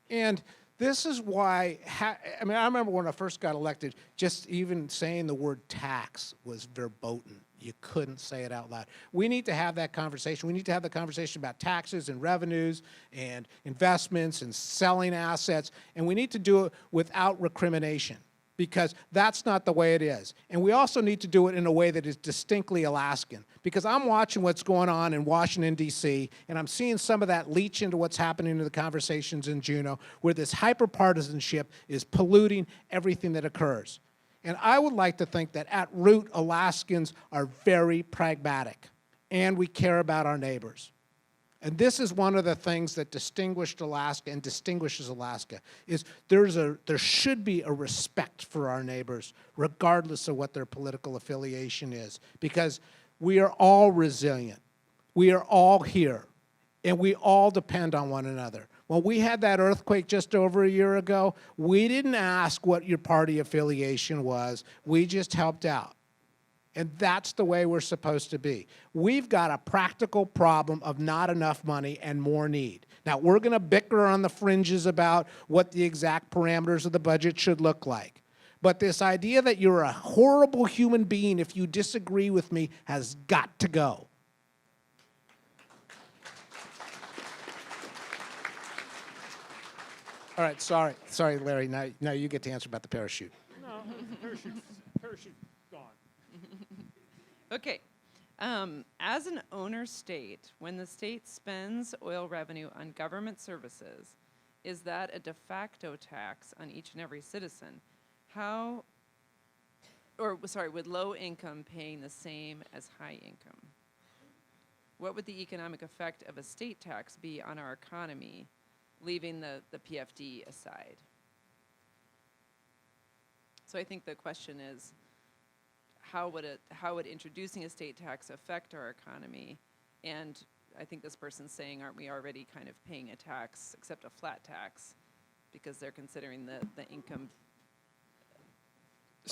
And this is why, I remember when I first got elected, just even saying the word tax was verboten. You couldn't say it out loud. We need to have that conversation. We need to have the conversation about taxes and revenues and investments and selling assets. And we need to do it without recrimination, because that's not the way it is. And we also need to do it in a way that is distinctly Alaskan, because I'm watching what's going on in Washington, D.C., and I'm seeing some of that leach into what's happening in the conversations in Juneau, where this hyper-partisanship is polluting everything that occurs. And I would like to think that at root, Alaskans are very pragmatic, and we care about our neighbors. And this is one of the things that distinguished Alaska and distinguishes Alaska, is there should be a respect for our neighbors, regardless of what their political affiliation is, because we are all resilient. We are all here, and we all depend on one another. When we had that earthquake just over a year ago, we didn't ask what your party affiliation was. We just helped out. And that's the way we're supposed to be. We've got a practical problem of not enough money and more need. Now, we're going to bicker on the fringes about what the exact parameters of the budget should look like. But this idea that you're a horrible human being if you disagree with me has got to go. All right, sorry, Larry. Now you get to answer about the parachute. No, parachute gone. Okay. As an owner state, when the state spends oil revenue on government services, is that a de facto tax on each and every citizen? Would low income paying the same as high income? What would the economic effect of a state tax be on our economy, leaving the PFD aside? So I think the question is, how would introducing a state tax affect our economy? And I think this person's saying, aren't we already kind of paying a tax, except a flat tax, because they're considering the income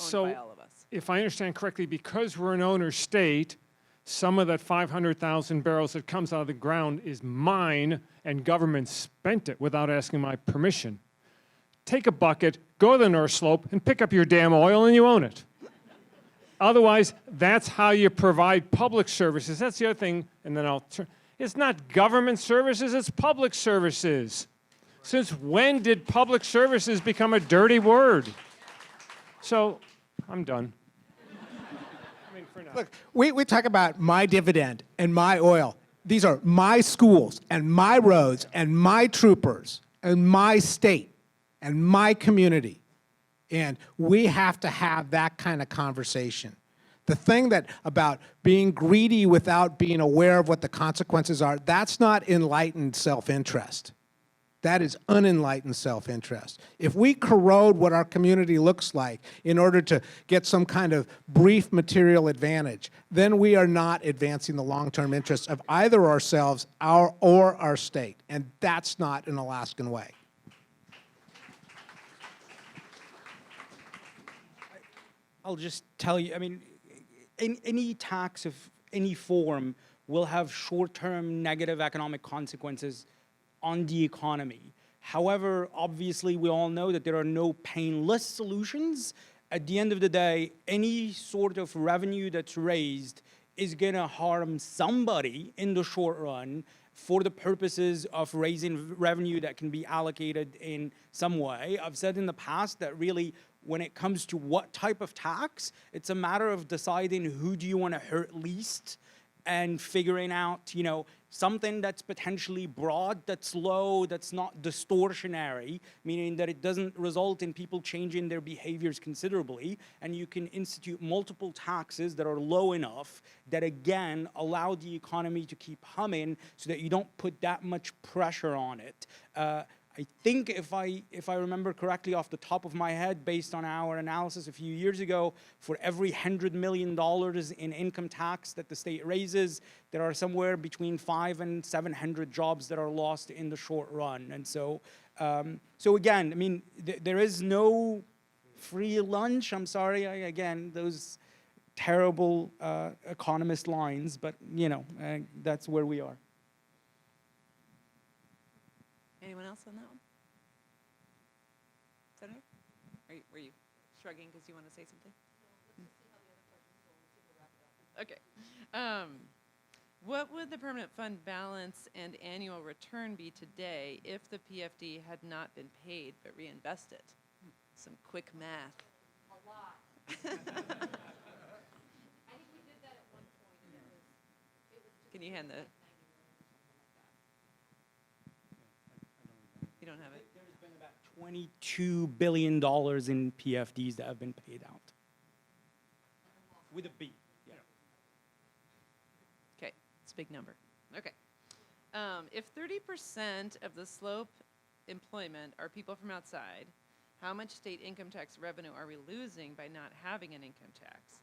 owned by all of us? If I understand correctly, because we're an owner state, some of that 500,000 barrels that comes out of the ground is mine, and government spent it without asking my permission. Take a bucket, go to the North Slope, and pick up your damn oil, and you own it. Otherwise, that's how you provide public services. That's the other thing, and then it's not government services, it's public services. Since when did public services become a dirty word? So, I'm done. For now. Look, we talk about my dividend and my oil. These are my schools and my roads and my troopers and my state and my community. And we have to have that kind of conversation. The thing about being greedy without being aware of what the consequences are, that's not enlightened self-interest. That is unenlightened self-interest. If we corrode what our community looks like in order to get some kind of brief material advantage, then we are not advancing the long-term interests of either ourselves or our state. And that's not an Alaskan way. I'll just tell you, I mean, any tax of any form will have short-term negative economic consequences on the economy. However, obviously, we all know that there are no painless solutions. At the end of the day, any sort of revenue that's raised is going to harm somebody in the short run for the purposes of raising revenue that can be allocated in some way. I've said in the past that really, when it comes to what type of tax, it's a matter of deciding who do you want to hurt least and figuring out, you know, something that's potentially broad, that's low, that's not distortionary, meaning that it doesn't result in people changing their behaviors considerably, and you can institute multiple taxes that are low enough that, again, allow the economy to keep humming so that you don't put that much pressure on it. I think if I remember correctly off the top of my head, based on our analysis a few years ago, for every $100 million in income tax that the state raises, there are somewhere between 500 and 700 jobs that are lost in the short run. And so, so again, I mean, there is no free lunch. I'm sorry, again, those terrible economist lines, but you know, that's where we are. Anyone else on that one? Senator? Were you shrugging because you want to say something? Okay. What would the permanent fund balance and annual return be today if the PFD had not been paid but reinvested? Some quick math. A lot. I think we did that at one point, and it was Can you hand the... You don't have it? There's been about $22 billion in PFDs that have been paid out. With a B. Yeah. Okay, it's a big number. Okay. If 30% of the slope employment are people from outside, how much state income tax revenue are we losing by not having an income tax?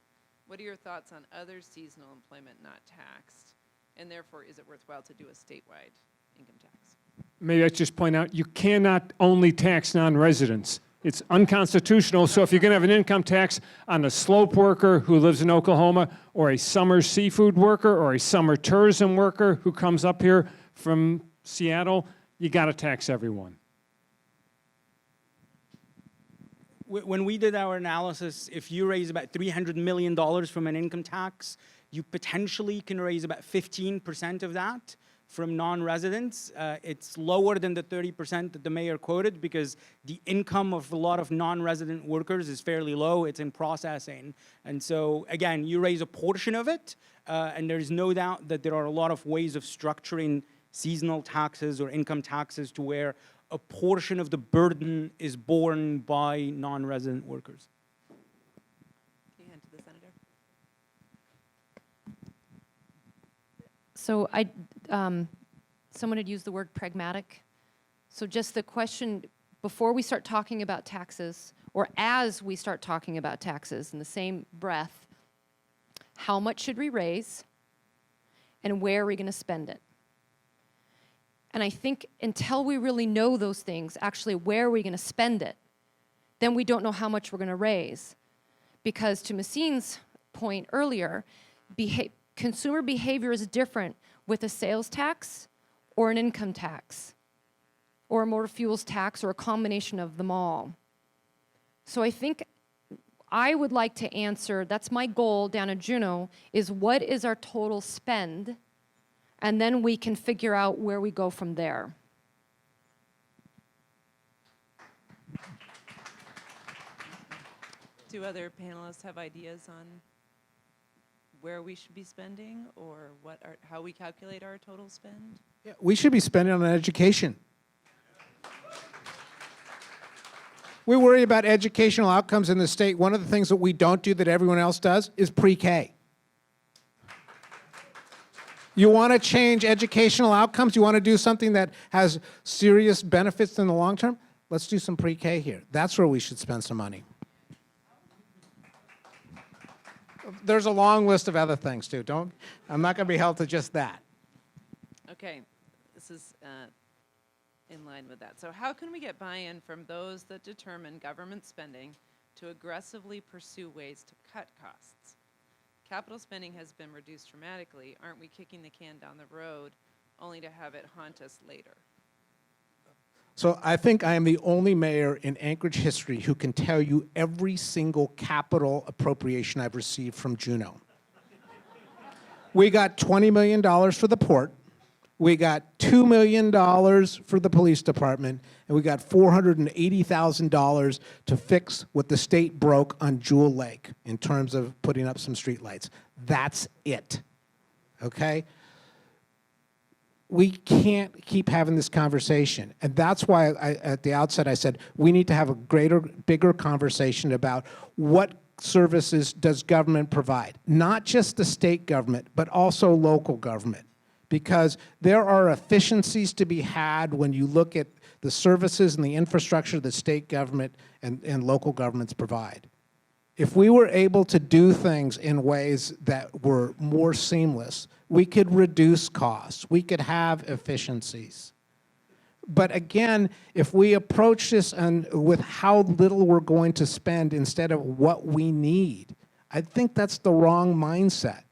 What are your thoughts on other seasonal employment not taxed? And therefore, is it worthwhile to do a statewide income tax? Maybe I just point out, you cannot only tax non-residents. It's unconstitutional, so if you're going to have an income tax on a slope worker who lives in Oklahoma, or a summer seafood worker, or a summer tourism worker who comes up here from Seattle, you got to tax everyone. When we did our analysis, if you raise about $300 million from an income tax, you potentially can raise about 15% of that from non-residents. It's lower than the 30% that the mayor quoted because the income of a lot of non-resident workers is fairly low. It's in processing. And so, again, you raise a portion of it, and there's no doubt that there are a lot of ways of structuring seasonal taxes or income taxes to where a portion of the burden is borne by non-resident workers. Can you hand to the senator? So someone had used the word pragmatic. So just the question, before we start talking about taxes, or as we start talking about taxes in the same breath, how much should we raise and where are we going to spend it? And I think until we really know those things, actually where are we going to spend it, then we don't know how much we're going to raise. Because to Mouhcine's point earlier, consumer behavior is different with a sales tax or an income tax or a motor fuels tax or a combination of them all. So I think I would like to answer, that's my goal down at Juneau, is what is our total spend? And then we can figure out where we go from there. Do other panelists have ideas on where we should be spending or how we calculate our total spend? Yeah, we should be spending on education. We worry about educational outcomes in the state. One of the things that we don't do that everyone else does is pre-K. You want to change educational outcomes? You want to do something that has serious benefits in the long term? Let's do some pre-K here. That's where we should spend some money. There's a long list of other things too. I'm not going to be held to just that. Okay, this is in line with that. So how can we get buy-in from those that determine government spending to aggressively pursue ways to cut costs? Capital spending has been reduced dramatically. Aren't we kicking the can down the road only to have it haunt us later? So I think I am the only mayor in Anchorage history who can tell you every single capital appropriation I've received from Juneau. We got $20 million for the port. We got $2 million for the police department, and we got $480,000 to fix what the state broke on Jewel Lake in terms of putting up some streetlights. That's it, okay? We can't keep having this conversation, and that's why at the outset I said we need to have a bigger conversation about what services does government provide, not just the state government, but also local government. Because there are efficiencies to be had when you look at the services and the infrastructure that state government and local governments provide. If we were able to do things in ways that were more seamless, we could reduce costs, we could have efficiencies. But again, if we approach this with how little we're going to spend instead of what we need, I think that's the wrong mindset.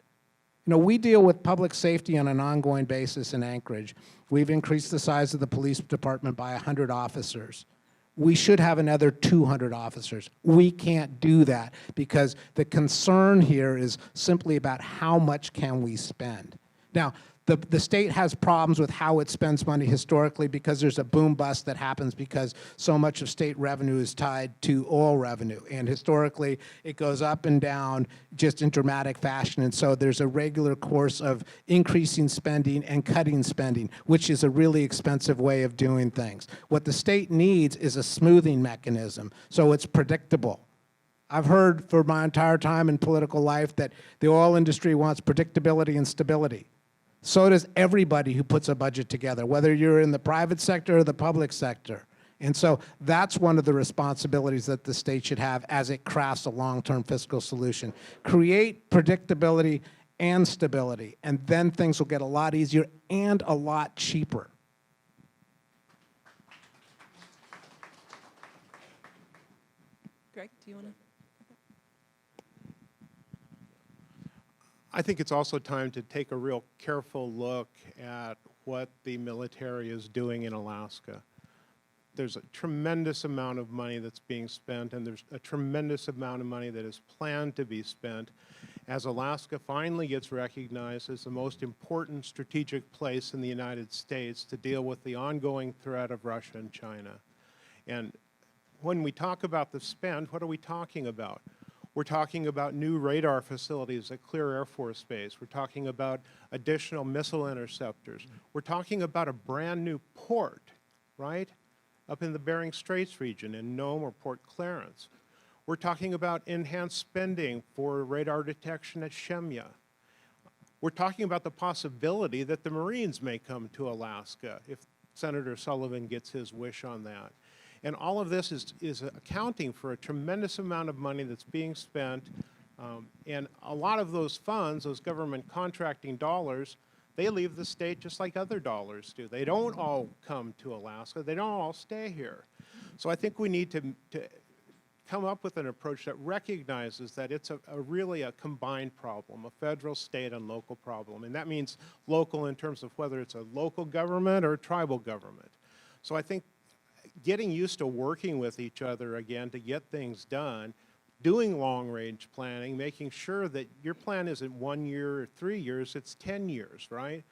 You know, we deal with public safety on an ongoing basis in Anchorage. We've increased the size of the police department by 100 officers. We should have another 200 officers. We can't do that because the concern here is simply about how much can we spend. Now, the state has problems with how it spends money historically because there's a boom bust that happens because so much of state revenue is tied to oil revenue. And historically, it goes up and down just in dramatic fashion. And so there's a regular course of increasing spending and cutting spending, which is a really expensive way of doing things. What the state needs is a smoothing mechanism so it's predictable. I've heard for my entire time in political life that the oil industry wants predictability and stability. So does everybody who puts a budget together, whether you're in the private sector or the public sector. And so that's one of the responsibilities that the state should have as it crafts a long-term fiscal solution. Create predictability and stability, and then things will get a lot easier and a lot cheaper. Greg, do you want to? I think it's also time to take a real careful look at what the military is doing in Alaska. there's a tremendous amount of money that's being spent, and there's a tremendous amount of money that is planned to be spent as Alaska finally gets recognized as the most important strategic place in the United States to deal with the ongoing threat of Russia and China. And when we talk about the spend, what are we talking about? We're talking about new radar facilities at Clear Air Force Base. We're talking about additional missile interceptors. We're talking about a brand new port, right, up in the Bering Straits region in Nome or Port Clarence. We're talking about enhanced spending for radar detection at Shemya. We're talking about the possibility that the Marines may come to Alaska if Senator Sullivan gets his wish on that. And all of this is accounting for a tremendous amount of money that's being spent. And a lot of those funds, those government contracting dollars, they leave the state just like other dollars do. They don't all come to Alaska. They don't all stay here. So I think we need to come up with an approach that recognizes that it's really a combined problem, a federal, state, and local problem. And that means local in terms of whether it's a local government or a tribal government. So I think getting used to working with each other again to get things done, doing long-range planning, making sure that your plan isn't 1 year or 3 years, it's 10 years, right?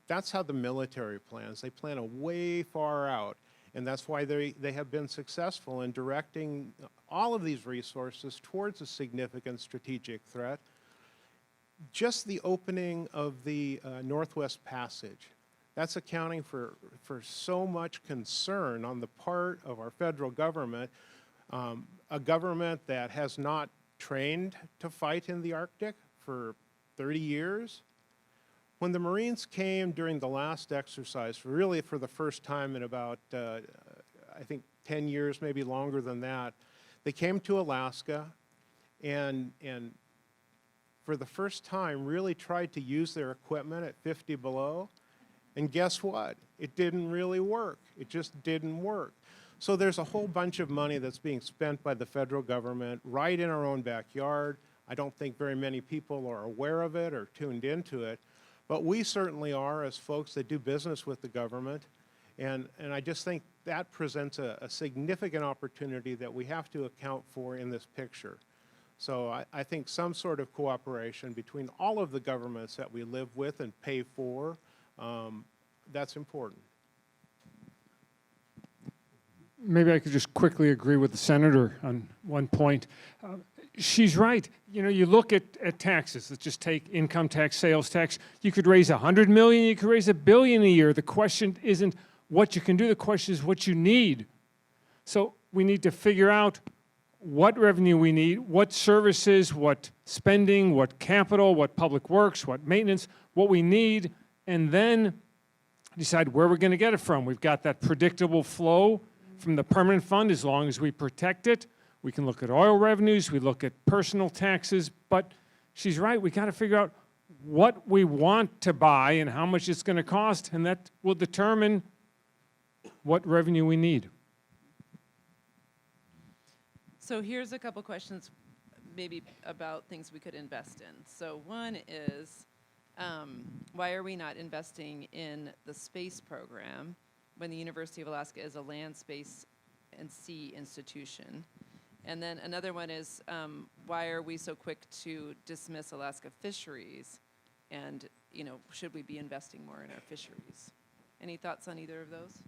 That's how the military plans. They plan a way far out, and that's why they have been successful in directing all of these resources towards a significant strategic threat. Just the opening of the Northwest Passage, that's accounting for so much concern on the part of our federal government, a government that has not trained to fight in the Arctic for 30 years. When the Marines came during the last exercise, really for the first time in about, I think, 10 years, maybe longer than that, they came to Alaska and for the first time really tried to use their equipment at 50 below. And guess what? It didn't really work. It just didn't work. So there's a whole bunch of money that's being spent by the federal government right in our own backyard. I don't think very many people are aware of it or tuned into it, but we certainly are as folks that do business with the government. And I just think that presents a significant opportunity that we have to account for in this picture. So I think some sort of cooperation between all of the governments that we live with and pay for, that's important. Maybe I could just quickly agree with the senator on one point. She's right. You know, you look at taxes. Let's just take income tax, sales tax. You could raise $100 million, you could raise $1 billion a year. The question isn't what you can do, the question is what you need. So we need to figure out what revenue we need, what services, what spending, what capital, what public works, what maintenance, what we need, and then decide where we're going to get it from. We've got that predictable flow from the permanent fund as long as we protect it. We can look at oil revenues, we look at personal taxes, but she's right, we got to figure out what we want to buy and how much it's going to cost, and that will determine what revenue we need. So here's a couple questions maybe about things we could invest in. So one is, why are we not investing in the space program when the University of Alaska is a land, space, and sea institution? And then another one is, why are we so quick to dismiss Alaska fisheries? And, you know, should we be investing more in our fisheries? Any thoughts on either of those?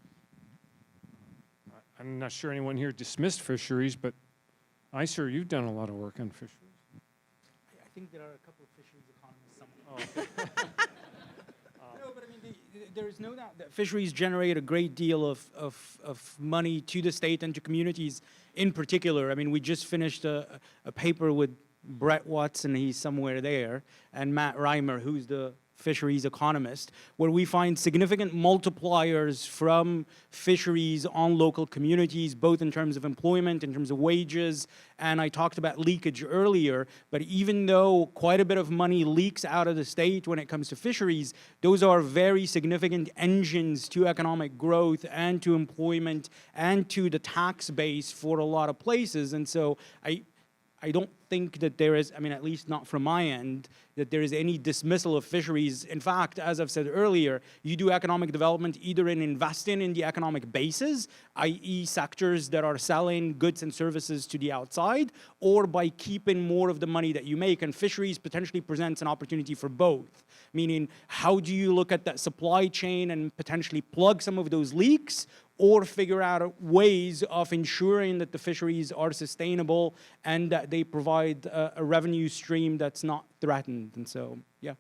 I'm not sure anyone here dismissed fisheries, but Sir, you've done a lot of work on fisheries. I think there are a couple of fisheries economists somewhere. No, but I mean, there is no doubt that fisheries generate a great deal of money to the state and to communities in particular. I mean, we just finished a paper with Brett Watson, he's somewhere there, and Matt Reimer, who's the fisheries economist, where we find significant multipliers from fisheries on local communities, both in terms of employment, in terms of wages, and I talked about leakage earlier, but even though quite a bit of money leaks out of the state when it comes to fisheries, those are very significant engines to economic growth and to employment and to the tax base for a lot of places. And so I don't think that there is, I mean, at least not from my end, that there is any dismissal of fisheries. In fact, as I've said earlier, you do economic development either in investing in the economic bases, i.e. sectors that are selling goods and services to the outside, or by keeping more of the money that you make. And fisheries potentially presents an opportunity for both. Meaning, how do you look at that supply chain and potentially plug some of those leaks, or figure out ways of ensuring that the fisheries are sustainable and that they provide a revenue stream that's not threatened. And so, yeah.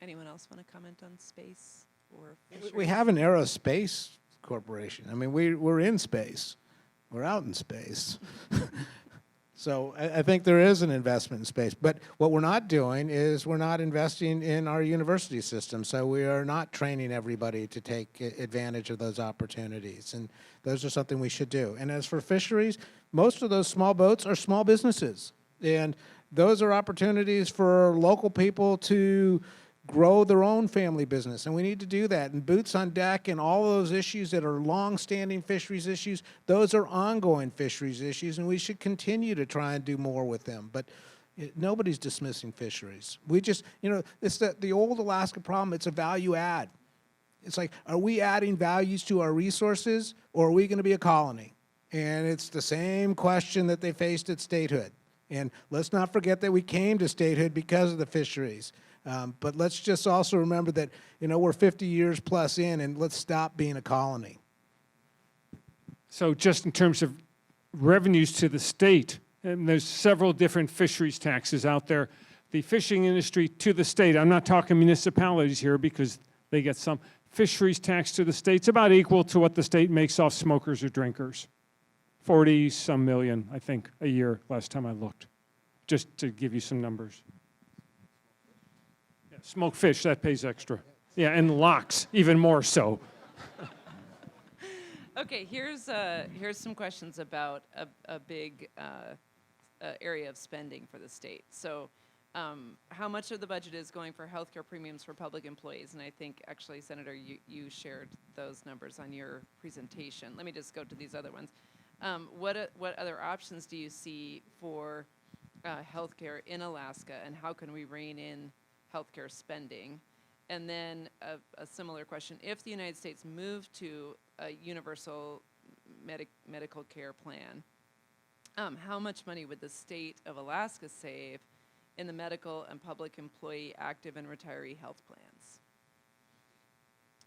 Anyone else want to comment on space or We fisheries? have an aerospace corporation. I mean, we're in space. We're out in space. So I think there is an investment in space. But what we're not doing is we're not investing in our university system. So we are not training everybody to take advantage of those opportunities. And those are something we should do. And as for fisheries, most of those small boats are small businesses. And those are opportunities for local people to grow their own family business, and we need to do that. And boots on deck and all those issues that are long-standing fisheries issues, those are ongoing fisheries issues, and we should continue to try and do more with them. But nobody's dismissing fisheries. We just, it's the old Alaska problem. It's a value add. It's like, are we adding values to our resources, or are we going to be a colony? And it's the same question that they faced at statehood. And let's not forget that we came to statehood because of the fisheries. But let's just also remember that, we're 50 years plus in, and let's stop being a colony. So just in terms of revenues to the state, and there's several different fisheries taxes out there. The fishing industry to the state, I'm not talking municipalities here because they get some. Fisheries tax to the state's about equal to what the state makes off smokers or drinkers. 40-some million, I think, a year last time I looked, just to give you some numbers. Yeah, smoked fish, that pays extra. Yeah, and locks, even more so. Okay, here's some questions about a big area of spending for the state. So how much of the budget is going for healthcare premiums for public employees? And I think, actually, Senator, you shared those numbers on your presentation. Let me just go to these other ones. What other options do you see for healthcare in Alaska, and how can we rein in healthcare spending? And then a similar question, if the United States moved to a universal medical care plan, how much money would the state of Alaska save in the medical and public employee active and retiree health plans?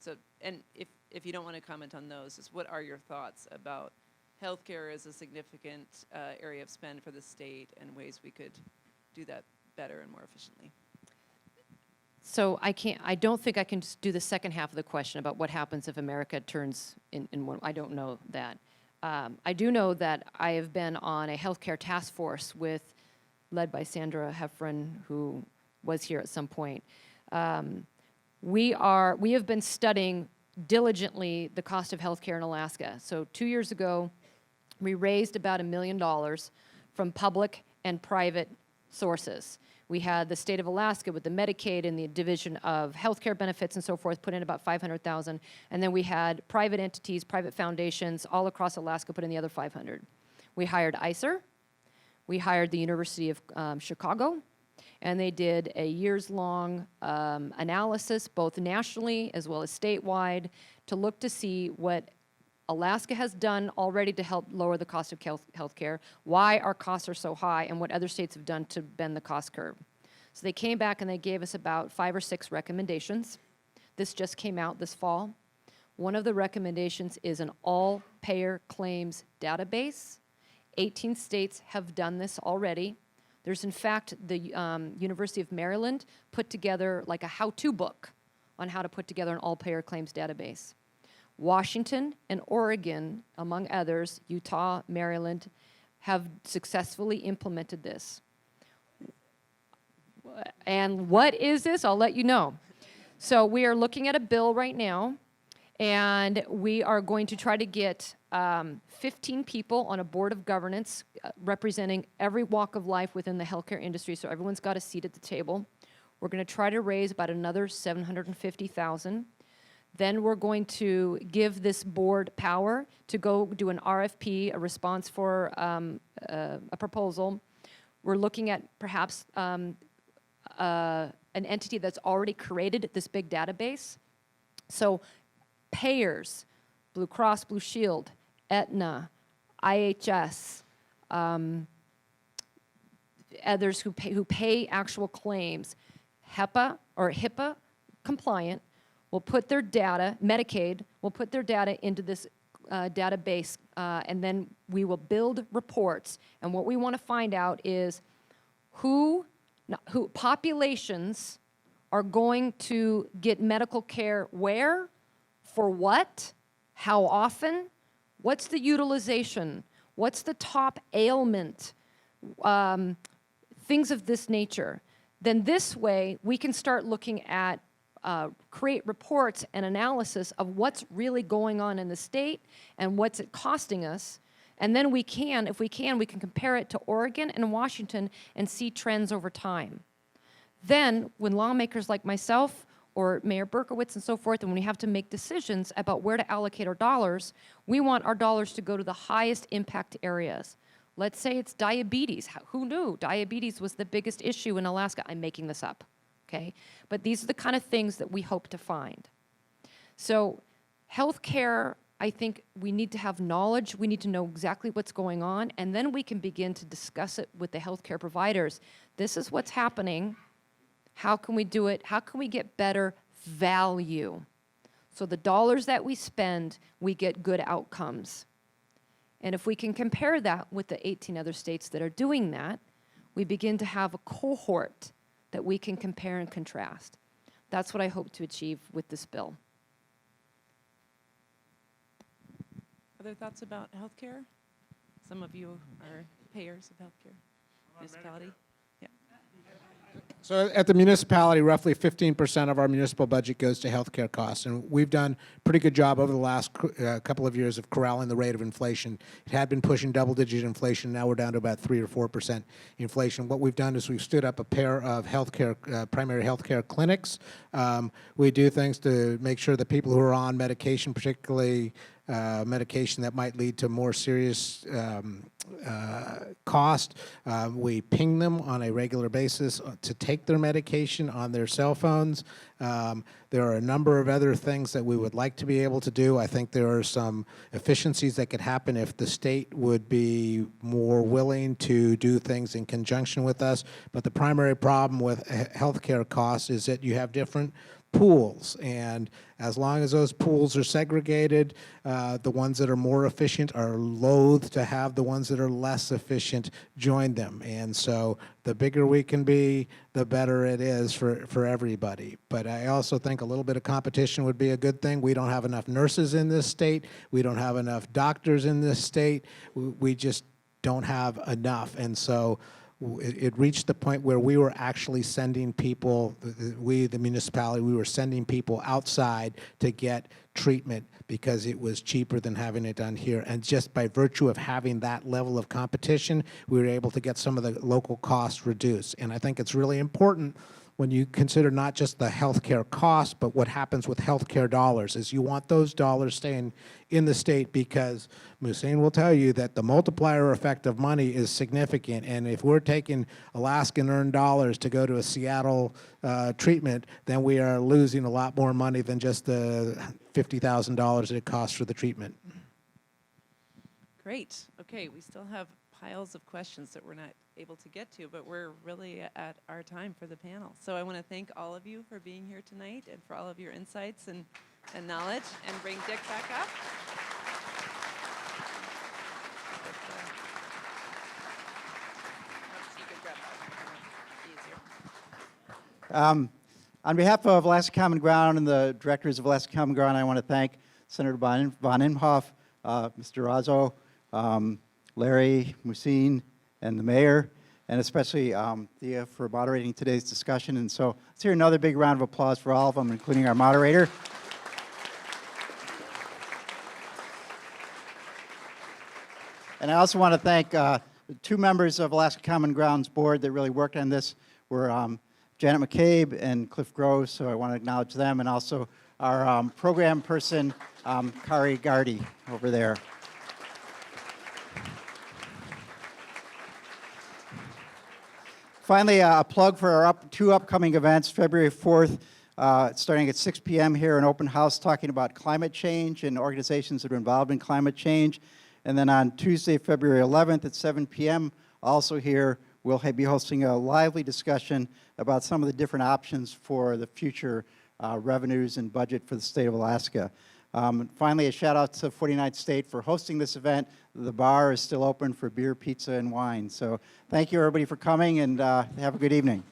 So, and if you don't want to comment on those, just what are your thoughts about healthcare as a significant area of spend for the state and ways we could do that better and more efficiently? So I don't think I can just do the second half of the question about what happens if America turns in one. I don't know that. I do know that I have been on a healthcare task force led by Sandra Heffron, who was here at some point. We have been studying diligently the cost of healthcare in Alaska. So 2 years ago, we raised about $1 million from public and private sources. We had the state of Alaska with the Medicaid and the Division of Healthcare Benefits and so forth put in about $500,000, and then we had private entities, private foundations all across Alaska put in the other $500,000. We hired ICER, we hired the University of Chicago, and they did a years-long analysis, both nationally as well as statewide, to look to see what Alaska has done already to help lower the cost of health care, why our costs are so high, and what other states have done to bend the cost curve. So they came back and they gave us about 5 or 6 recommendations. This just came out this fall. One of the recommendations is an all-payer claims database. 18 states have done this already. There's, in fact, the University of Maryland put together like a how-to book on how to put together an all-payer claims database. Washington and Oregon, among others, Utah, Maryland, have successfully implemented this. And what is this? I'll let you know. So we are looking at a bill right now, and we are going to try to get 15 people on a board of governance representing every walk of life within the healthcare industry, so everyone's got a seat at the table. We're going to try to raise about another $750,000. Then we're going to give this board power to go do an RFP, a response for a proposal. We're looking at perhaps an entity that's already created this big database. So payers, Blue Cross Blue Shield, Aetna, IHS, others who pay actual claims, HIPAA compliant, will put their data, Medicaid will put their data into this database, and then we will build reports. And what we want to find out is who populations are going to get medical care where, for what, how often, what's the utilization, what's the top ailment, things of this nature. Then this way, we can start looking at create reports and analysis of what's really going on in the state and what's it costing us. And then we can, if we can compare it to Oregon and Washington and see trends over time. Then, when lawmakers like myself or Mayor Berkowitz and so forth, and when we have to make decisions about where to allocate our dollars, we want our dollars to go to the highest impact areas. Let's say it's diabetes. Who knew diabetes was the biggest issue in Alaska? I'm making this up. Okay, but these are the kind of things that we hope to find. So healthcare, I think we need to have knowledge. We need to know exactly what's going on, and then we can begin to discuss it with the healthcare providers. This is what's happening. How can we do it? How can we get better value? So the dollars that we spend, we get good outcomes. And if we can compare that with the 18 other states that are doing that, we begin to have a cohort that we can compare and contrast. That's what I hope to achieve with this bill. Other thoughts about healthcare? Some of you are payers of healthcare. Municipality? Yeah. So at the municipality, roughly 15% of our municipal budget goes to healthcare costs, and we've done a pretty good job over the last couple of years of corralling the rate of inflation. It had been pushing double-digit inflation. Now we're down to about 3 or 4% inflation. What we've done is we've stood up a pair of healthcare, primary healthcare clinics. We do things to make sure that people who are on medication, particularly medication that might lead to more serious cost. We ping them on a regular basis to take their medication on their cell phones. There are a number of other things that we would like to be able to do. I think there are some efficiencies that could happen if the state would be more willing to do things in conjunction with us. But the primary problem with healthcare costs is that you have different pools, and as long as those pools are segregated, the ones that are more efficient are loath to have the ones that are less efficient join them. And so the bigger we can be, the better it is for everybody. But I also think a little bit of competition would be a good thing. We don't have enough nurses in this state. We don't have enough doctors in this state. We just don't have enough. And so it reached the point where we were actually sending people, the municipality, we were sending people outside to get treatment because it was cheaper than having it done here. And just by virtue of having that level of competition, we were able to get some of the local costs reduced. And I think it's really important when you consider not just the healthcare costs, but what happens with healthcare dollars, is you want those dollars staying in the state, because Mouhcine will tell you that the multiplier effect of money is significant. And if we're taking Alaskan earned dollars to go to a Seattle treatment, then we are losing a lot more money than just the $50,000 that it costs for the treatment. Great. Okay, we still have piles of questions that we're not able to get to, but we're really at our time for the panel. So I want to thank all of you for being here tonight and for all of your insights and knowledge, and bring Dick back up. On behalf of Alaska Common Ground and the directors of Alaska Common Ground, I want to thank Senator von Imhof, Mr. Razo, Larry, Mouhcine, and the mayor, and especially Thea for moderating today's discussion. And so let's hear another big round of applause for all of them, including our moderator. And I also want to thank the two members of Alaska Common Ground's board that really worked on this, were Janet McCabe and Cliff Gross, so I want to acknowledge them, and also our program person, Kari Gardy, over there. Finally, a plug for our two upcoming events. February 4th, starting at 6 p.m. here, an open house talking about climate change and organizations that are involved in climate change. And then on Tuesday, February 11th at 7 p.m., also here, we'll be hosting a lively discussion about some of the different options for the future revenues and budget for the state of Alaska. Finally, a shout out to 49th State for hosting this event. The bar is still open for beer, pizza, and wine. So thank you, everybody, for coming, and have a good evening.